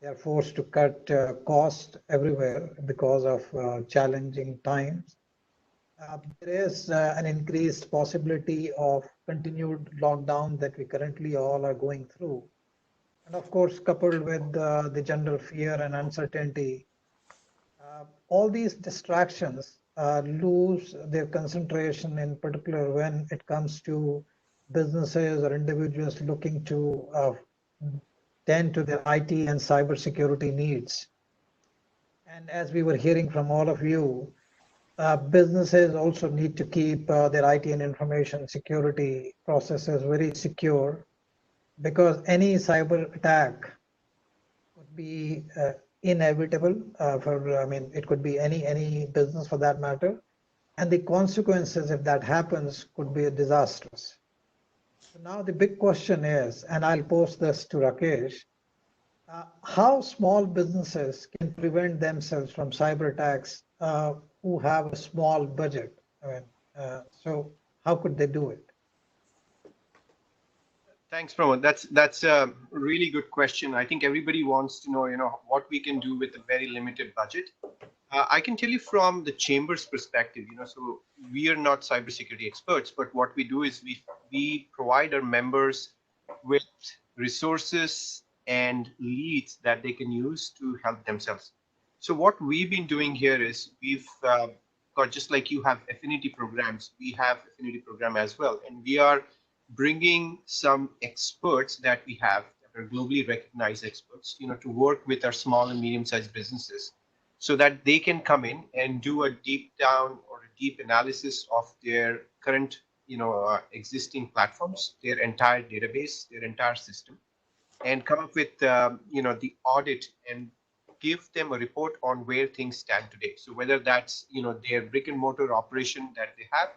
They are forced to cut cost everywhere because of challenging times. There is an increased possibility of continued lockdown that we currently all are going through. And of course, coupled with the general fear and uncertainty, all these distractions lose their concentration, in particular when it comes to businesses or individuals looking to tend to their IT and cybersecurity needs. And as we were hearing from all of you, businesses also need to keep their IT and information security processes very secure, because any cyber attack could be inevitable it could be any business for that matter, and the consequences if that happens could be disastrous. So now the big question is, and I'll pose this to Rakesh, how small businesses can prevent themselves from cyber attacks who have a small budget? So how could they do it? Thanks, Pramod. That's a really good question. I think everybody wants to know, what we can do with a very limited budget. I can tell you from the Chamber's perspective, so we are not cybersecurity experts, but what we do is we provide our members with resources and leads that they can use to help themselves. So what we've been doing here is we've got, just like you have affinity programs, we have affinity program as well, and we are bringing some experts that we have that are globally recognized experts, to work with our small and medium-sized businesses, so that they can come in and do a deep down or a deep analysis of their current, existing platforms, their entire database, their entire system, and come up with, the audit and give them a report on where things stand today. So whether that's, their brick and mortar operation that they have,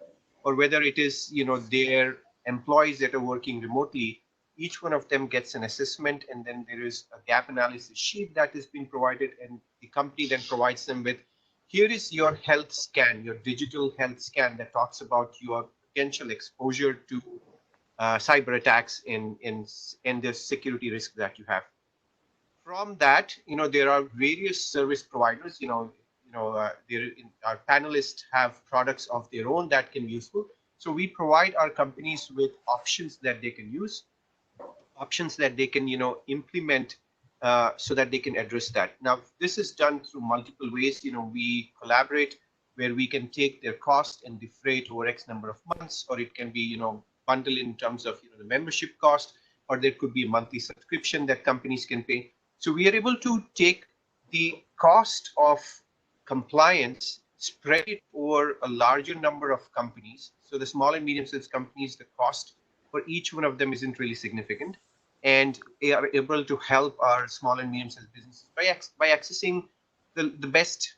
or whether it is, their employees that are working remotely, each one of them gets an assessment, and then there is a gap analysis sheet that has been provided, and the company then provides them with, here is your health scan, your digital health scan that talks about your potential exposure to cyber attacks in the security risk that you have. From that, there are various service providers, our panelists have products of their own that can be useful. So we provide our companies with options that they can use, options that they can, implement so that they can address that. Now, this is done through multiple ways. We collaborate where we can take their cost and defray it over X number of months, or it can be, bundled in terms of, the membership cost, or there could be a monthly subscription that companies can pay. So we are able to take the cost of compliance, spread it over a larger number of companies. So the small and medium-sized companies, the cost for each one of them isn't really significant. and are able to help our small and medium-sized businesses by accessing the best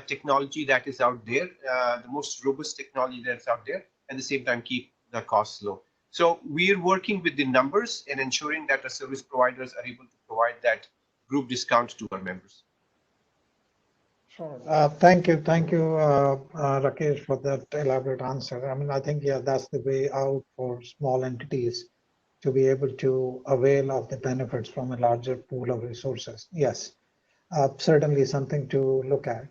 technology that is out there, the most robust technology that's out there, at the same time keep the costs low. So we're working with the numbers and ensuring that the service providers are able to provide that group discount to our members. Sure. Thank you, Rakesh, for that elaborate answer. I mean, I think, yeah, that's the way out for small entities to be able to avail of the benefits from a larger pool of resources. Yes, certainly something to look at.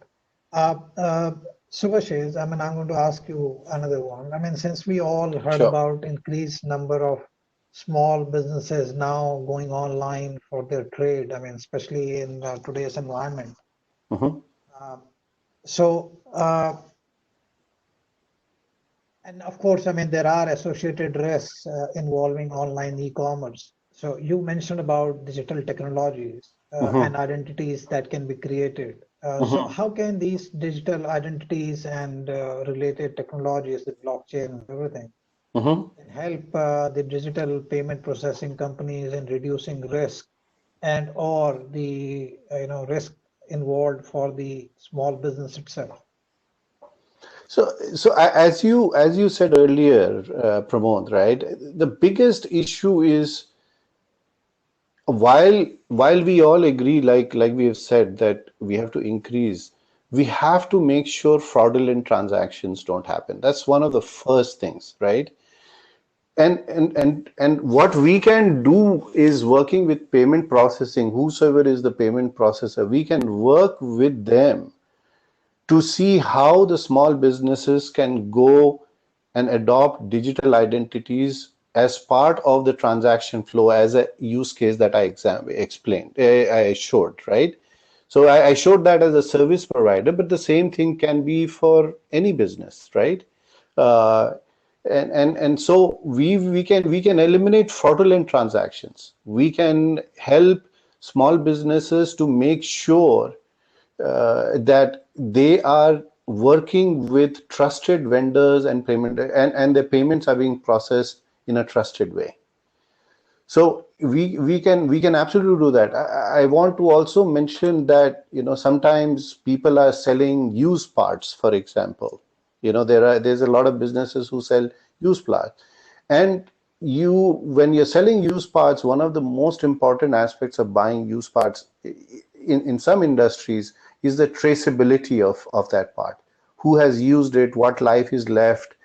Subhashish, I mean, I'm going to ask you another one. I mean, since we all heard Sure. about increased number of small businesses now going online for their trade, I mean, especially in today's environment. Mhm. And of course, I mean, there are associated risks involving online e-commerce. So you mentioned about digital technologies and identities that can be created. So how can these digital identities and related technologies, the blockchain and everything, help the digital payment processing companies in reducing risk and or the risk involved for the small business itself? As you said earlier, Pramod, right? The biggest issue is while we all agree, like we have said, that we have to increase, we have to make sure fraudulent transactions don't happen. That's one of the first things, right? And what we can do is working with payment processing, whosoever is the payment processor, we can work with them to see how the small businesses can go and adopt digital identities as part of the transaction flow as a use case that I explained, I showed, right? So I showed that as a service provider, but the same thing can be for any business, right? Uh, and so we can eliminate fraudulent transactions. We can help small businesses to make sure that they are working with trusted vendors and the payments are being processed in a trusted way. So we can absolutely do that. I want to also mention that sometimes people are selling used parts, for example. There's a lot of businesses who sell used parts, and when you're selling used parts, one of the most important aspects of buying used parts in some industries is the traceability of that part. Who has used it, what life is left.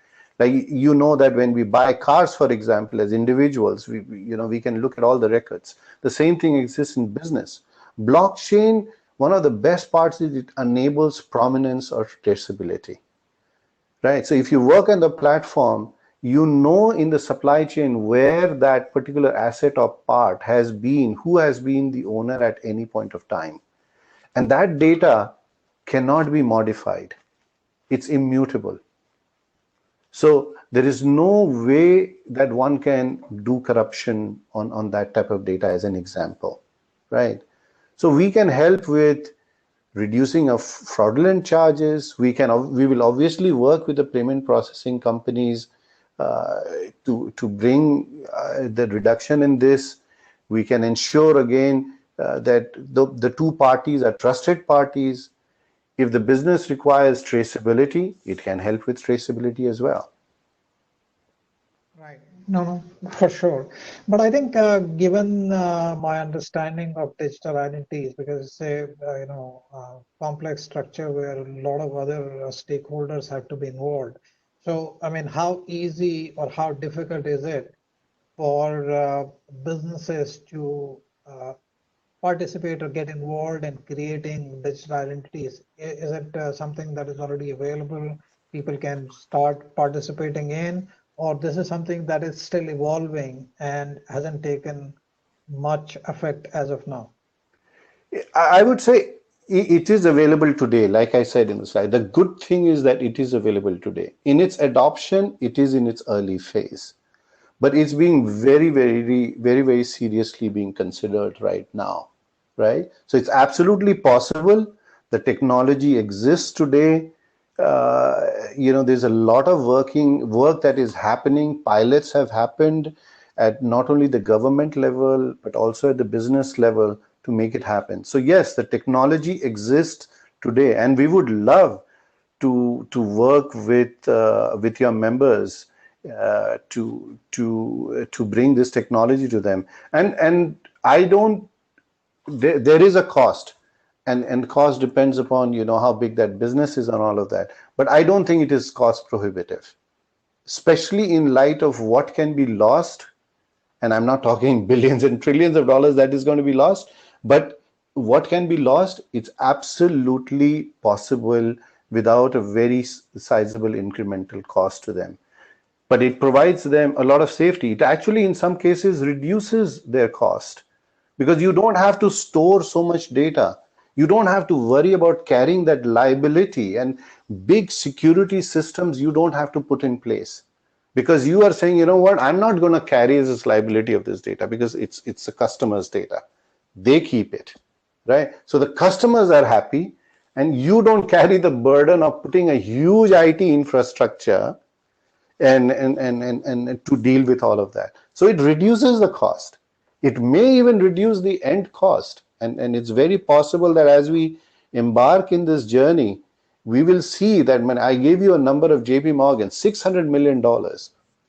Like, that when we buy cars, for example, as individuals, we can look at all the records. The same thing exists in business. Blockchain, one of the best parts is it enables provenance or traceability, right? So if you work on the platform, in the supply chain where that particular asset or part has been, who has been the owner at any point of time. And that data cannot be modified. It's immutable. So there is no way that one can do corruption on that type of data, as an example, right? So we can help with reducing of fraudulent charges. We will obviously work with the payment processing companies to bring the reduction in this. We can ensure again that the two parties are trusted parties. If the business requires traceability, it can help with traceability as well. Right. No, for sure. But I think given my understanding of digital identities, because it's a complex structure where a lot of other stakeholders have to be involved. So, I mean, how easy or how difficult is it for businesses to participate or get involved in creating digital identities? Is it something that is already available? People can start participating in, or this is something that is still evolving and hasn't taken much effect as of now? I would say it is available today, like I said in the slide. The good thing is that it is available today. In its adoption, it is in its early phase. But it's being very, very, very, very seriously being considered right now, right? So it's absolutely possible. The technology exists today. There's a lot of work that is happening. Pilots have happened, at not only the government level, but also at the business level to make it happen. So yes, the technology exists today, and we would love to work with your members to bring this technology to them. And I don't. There is a cost, and cost depends upon how big that business is and all of that. But I don't think it is cost prohibitive, especially in light of what can be lost. And I'm not talking billions and trillions of dollars that is going to be lost, but what can be lost, it's absolutely possible without a very sizable incremental cost to them. But it provides them a lot of safety. It actually, in some cases, reduces their cost because you don't have to store so much data. You don't have to worry about carrying that liability, and big security systems you don't have to put in place. Because you are saying, you know what, I'm not going to carry this liability of this data because it's the customer's data. They keep it, right? So the customers are happy, and you don't carry the burden of putting a huge IT infrastructure and to deal with all of that. So it reduces the cost. It may even reduce the end cost. And it's very possible that as we embark in this journey, we will see that when I gave you a number of JP Morgan, $600 million.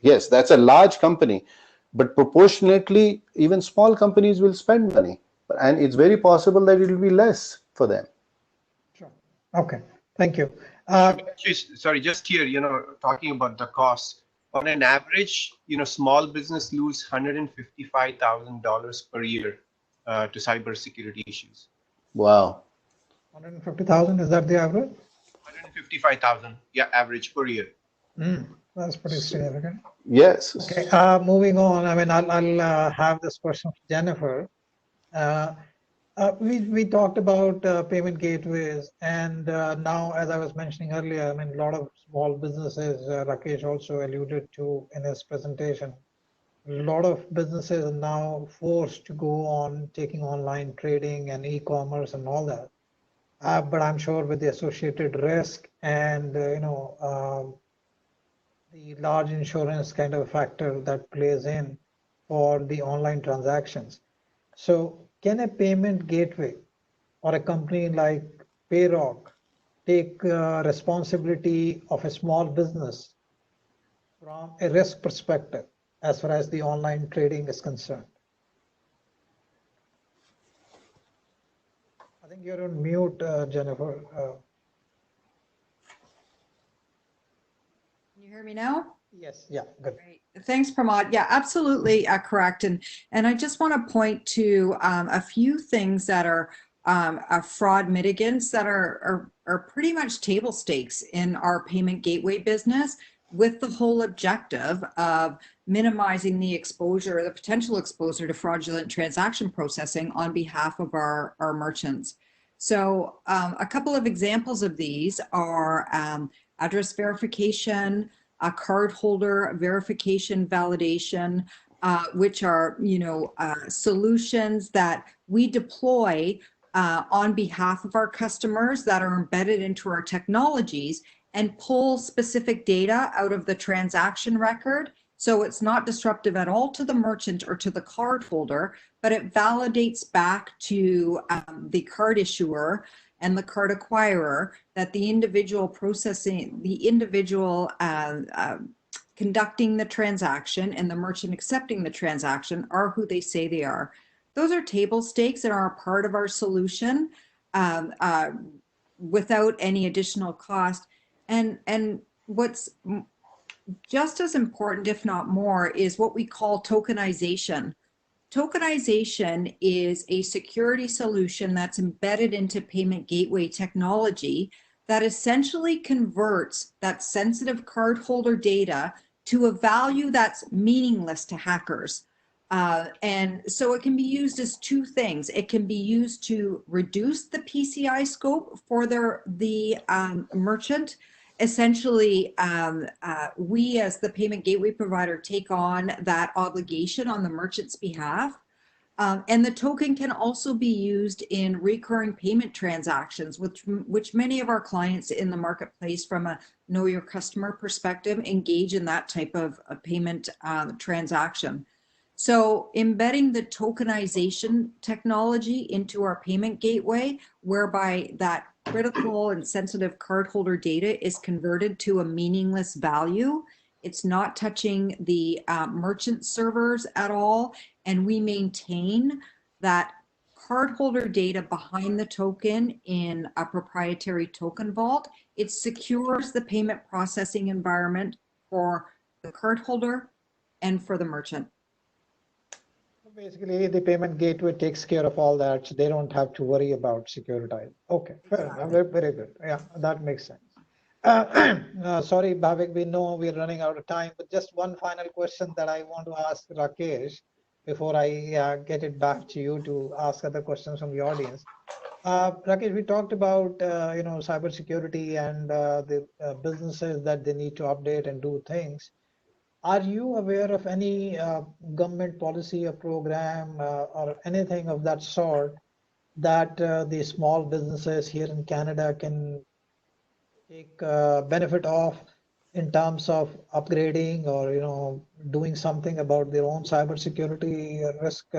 Yes, that's a large company, but proportionately, even small companies will spend money. And it's very possible that it will be less for them. Sure. Okay. Thank you. Sorry, just here, talking about the costs. On an average, small business lose $155,000 per year to cybersecurity issues. Wow. 150,000, is that the average? 155,000, yeah, average per year. That's pretty significant. Yes. Okay, moving on. I mean, I'll have this question for Jennifer. We talked about payment gateways, and now, as I was mentioning earlier, I mean, a lot of small businesses, Rakesh also alluded to in his presentation, a lot of businesses are now forced to go on taking online trading and e-commerce and all that. But I'm sure with the associated risk and, the large insurance kind of factor that plays in for the online transactions. So can a payment gateway or a company like Payrock take responsibility of a small business from a risk perspective as far as the online trading is concerned? I think you're on mute, Jennifer. Can you hear me now? Yes, yeah, good. Great. Thanks, Pramod. Yeah, absolutely correct. And I just want to point to a few things that are fraud mitigants that are pretty much table stakes in our payment gateway business, with the whole objective of minimizing the exposure, the potential exposure to fraudulent transaction processing on behalf of our merchants. So a couple of examples of these are address verification, cardholder verification validation, which are solutions that we deploy on behalf of our customers that are embedded into our technologies and pull specific data out of the transaction record. So it's not disruptive at all to the merchant or to the cardholder, but it validates back to the card issuer and the card acquirer that the individual processing, the individual conducting the transaction and the merchant accepting the transaction are who they say they are. Those are table stakes and are a part of our solution without any additional cost. And what's just as important, if not more, is what we call tokenization. Tokenization is a security solution that's embedded into payment gateway technology that essentially converts that sensitive cardholder data to a value that's meaningless to hackers. And so it can be used as two things. It can be used to reduce the PCI scope for the merchant. Essentially, we as the payment gateway provider take on that obligation on the merchant's behalf. And the token can also be used in recurring payment transactions, which many of our clients in the marketplace from a know your customer perspective engage in that type of payment transaction. So embedding the tokenization technology into our payment gateway, whereby that critical and sensitive cardholder data is converted to a meaningless value. It's not touching the merchant servers at all. And we maintain that cardholder data behind the token in a proprietary token vault. It secures the payment processing environment for the cardholder and for the merchant. Basically, the payment gateway takes care of all that, so they don't have to worry about securitizing. Okay, fair enough. Very, very good. Yeah, that makes sense. Sorry, Bhavik, we know we're running out of time, but just one final question that I want to ask Rakesh before I get it back to you to ask other questions from the audience. Rakesh, we talked about cybersecurity and the businesses that they need to update and do things. Are you aware of any government policy or program or anything of that sort that the small businesses here in Canada can take benefit of in terms of upgrading or doing something about their own cybersecurity risk?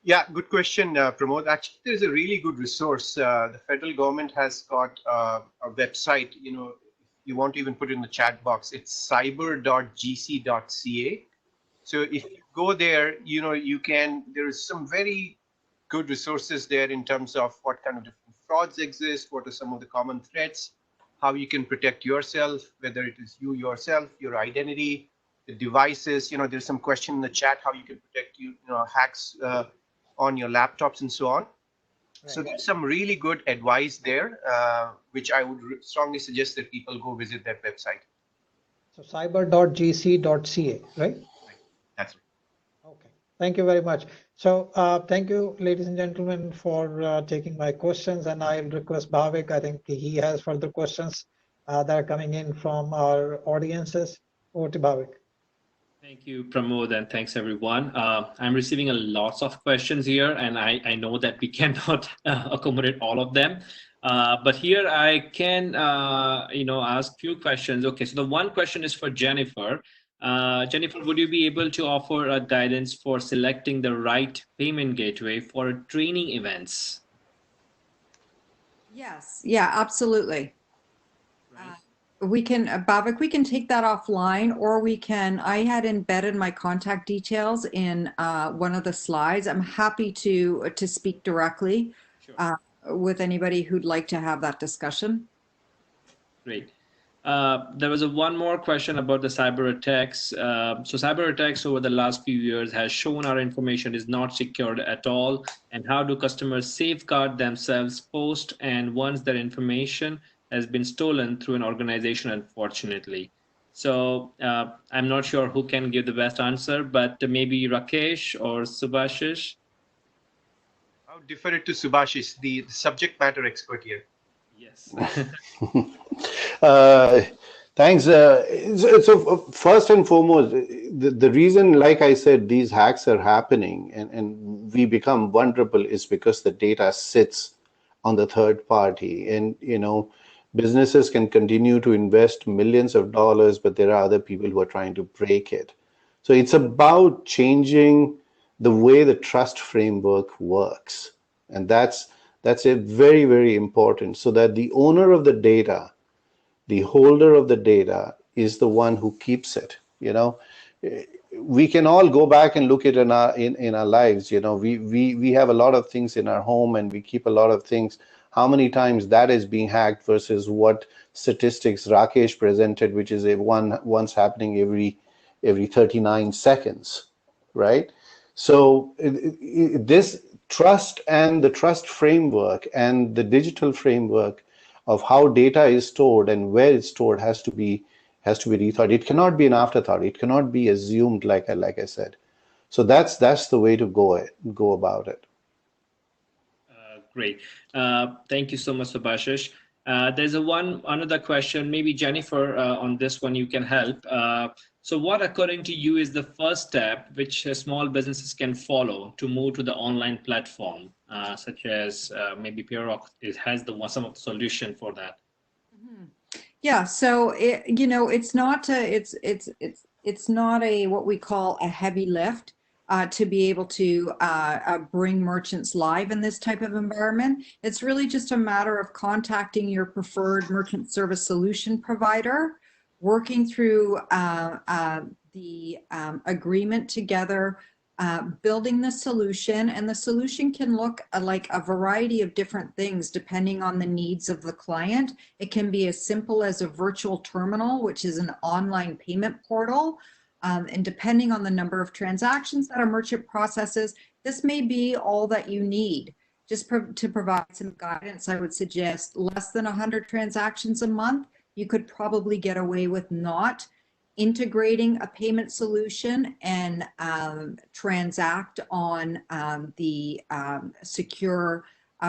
Yeah, good question, Pramod. Actually, there's a really good resource. The federal government has got a website, you want to even put it in the chat box. It's cyber.gc.ca. So if you go there, there's some very good resources there in terms of what kind of different frauds exist, what are some of the common threats, how you can protect yourself, whether it is you yourself, your identity, the devices. There's some question in the chat how you can protect hacks on your laptops and so on. Right. So there's some really good advice there, which I would strongly suggest that people go visit that website. So cyber.gc.ca, right? That's right. Okay, thank you very much. So thank you, ladies and gentlemen, for taking my questions. And I'll request Bhavik, I think he has further questions that are coming in from our audiences. Over to Bhavik. Thank you, Pramod, and thanks everyone. I'm receiving a lots of questions here, and I know that we cannot accommodate all of them. But here I can, ask few questions. Okay, so the one question is for Jennifer. Jennifer, would you be able to offer a guidance for selecting the right payment gateway for training events? Yes, yeah, absolutely. Right. We can, Bhavik, we can take that offline, or I had embedded my contact details in one of the slides. I'm happy to speak directly with anybody who'd like to have that discussion. Great. There was one more question about the cyber attacks. So cyber attacks over the last few years has shown our information is not secured at all. And how do customers safeguard themselves post and once their information has been stolen through an organization, unfortunately? So I'm not sure who can give the best answer, but maybe Rakesh or Subhashish. I'll defer it to Subhashish, the subject matter expert here. Yes. Thanks. So first and foremost, the reason, like I said, these hacks are happening and we become vulnerable is because the data sits on the third party. And, businesses can continue to invest millions of dollars, but there are other people who are trying to break it. So it's about changing the way the trust framework works. And that's a very, very important, so that the owner of the data, the holder of the data, is the one who keeps it. We can all go back and look at in our lives. We have a lot of things in our home and we keep a lot of things. How many times that is being hacked versus what statistics Rakesh presented, which is once happening every 39 seconds, right? So this trust and the trust framework and the digital framework of how data is stored and where it's stored has to be rethought. It cannot be an afterthought. It cannot be assumed, like I said. So that's the way to go about it. Great. Thank you so much, Subhashish. There's another question, maybe Jennifer, on this one you can help. So what, according to you, is the first step which small businesses can follow to move to the online platform, such as maybe Pierrock has some of the solution for that? Yeah, so it's not It's not a what we call a heavy lift to be able to bring merchants live in this type of environment. It's really just a matter of contacting your preferred merchant service solution provider, working through the agreement together, building the solution, and the solution can look like a variety of different things depending on the needs of the client. It can be as simple as a virtual terminal, which is an online payment portal. And depending on the number of transactions that a merchant processes, this may be all that you need. Just to provide some guidance, I would suggest less than 100 transactions a month. You could probably get away with not integrating a payment solution and transact on the secure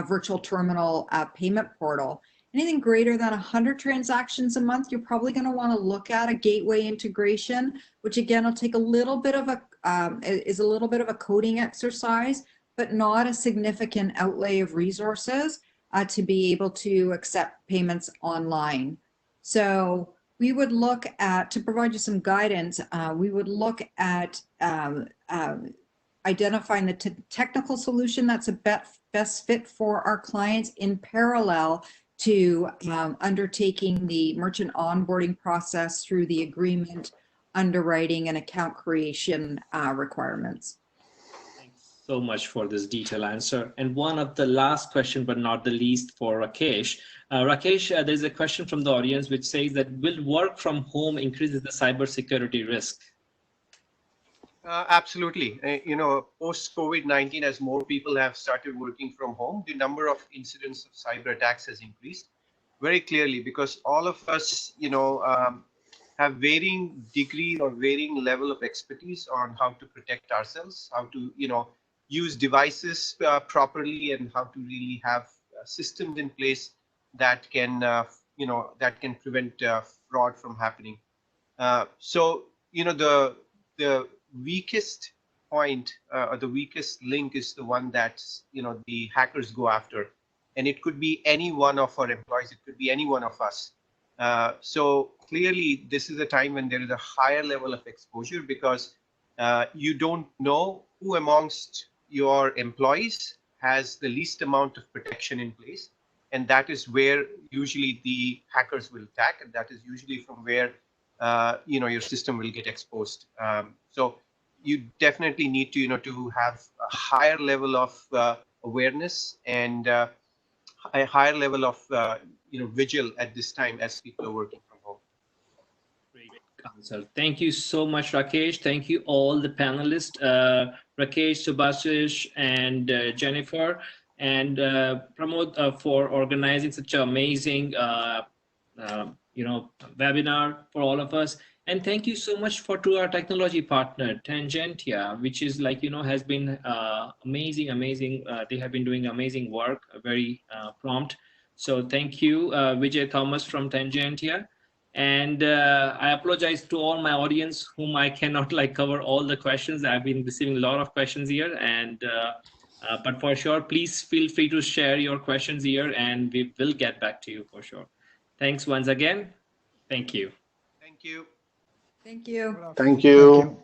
virtual terminal payment portal. Anything greater than 100 transactions a month, you're probably going to want to look at a gateway integration, which again will take a little bit of a coding exercise, but not a significant outlay of resources to be able to accept payments online. So we would look at, to provide you some guidance, we would look at identifying the technical solution that's a best fit for our clients in parallel to undertaking the merchant onboarding process through the agreement, underwriting, and account creation requirements. Thanks so much for this detailed answer. And one of the last question, but not the least, for Rakesh. Rakesh, there's a question from the audience which says that will work from home increases the cybersecurity risk? Absolutely. Post COVID-19, as more people have started working from home, the number of incidents of cyber attacks has increased very clearly, because all of us, have varying degree or varying level of expertise on how to protect ourselves, how to, use devices properly, and how to really have systems in place that can, that can prevent fraud from happening. So, the weakest point or the weakest link is the one that the hackers go after, and it could be any one of our employees, it could be any one of us. So clearly this is a time when there is a higher level of exposure, because you don't know who amongst your employees has the least amount of protection in place, and that is where usually the hackers will attack, and that is usually from where your system will get exposed. So you definitely need to, to have a higher level of awareness and a higher level of, vigil at this time as people are working from home. Great answer. Thank you so much, Rakesh. Thank you all the panelists, Rakesh, Subhashish, and Jennifer, and Pramod for organizing such an amazing webinar for all of us. And thank you so much to our technology partner, Tangentia, which is has been amazing. They have been doing amazing work, very prompt. So thank you, Vijay Thomas from Tangentia. And I apologize to all my audience whom I cannot cover all the questions. I've been receiving a lot of questions here, and but for sure, please feel free to share your questions here, and we will get back to you for sure. Thanks once again. Thank you. Thank you. Thank you. Thank you. Thank you.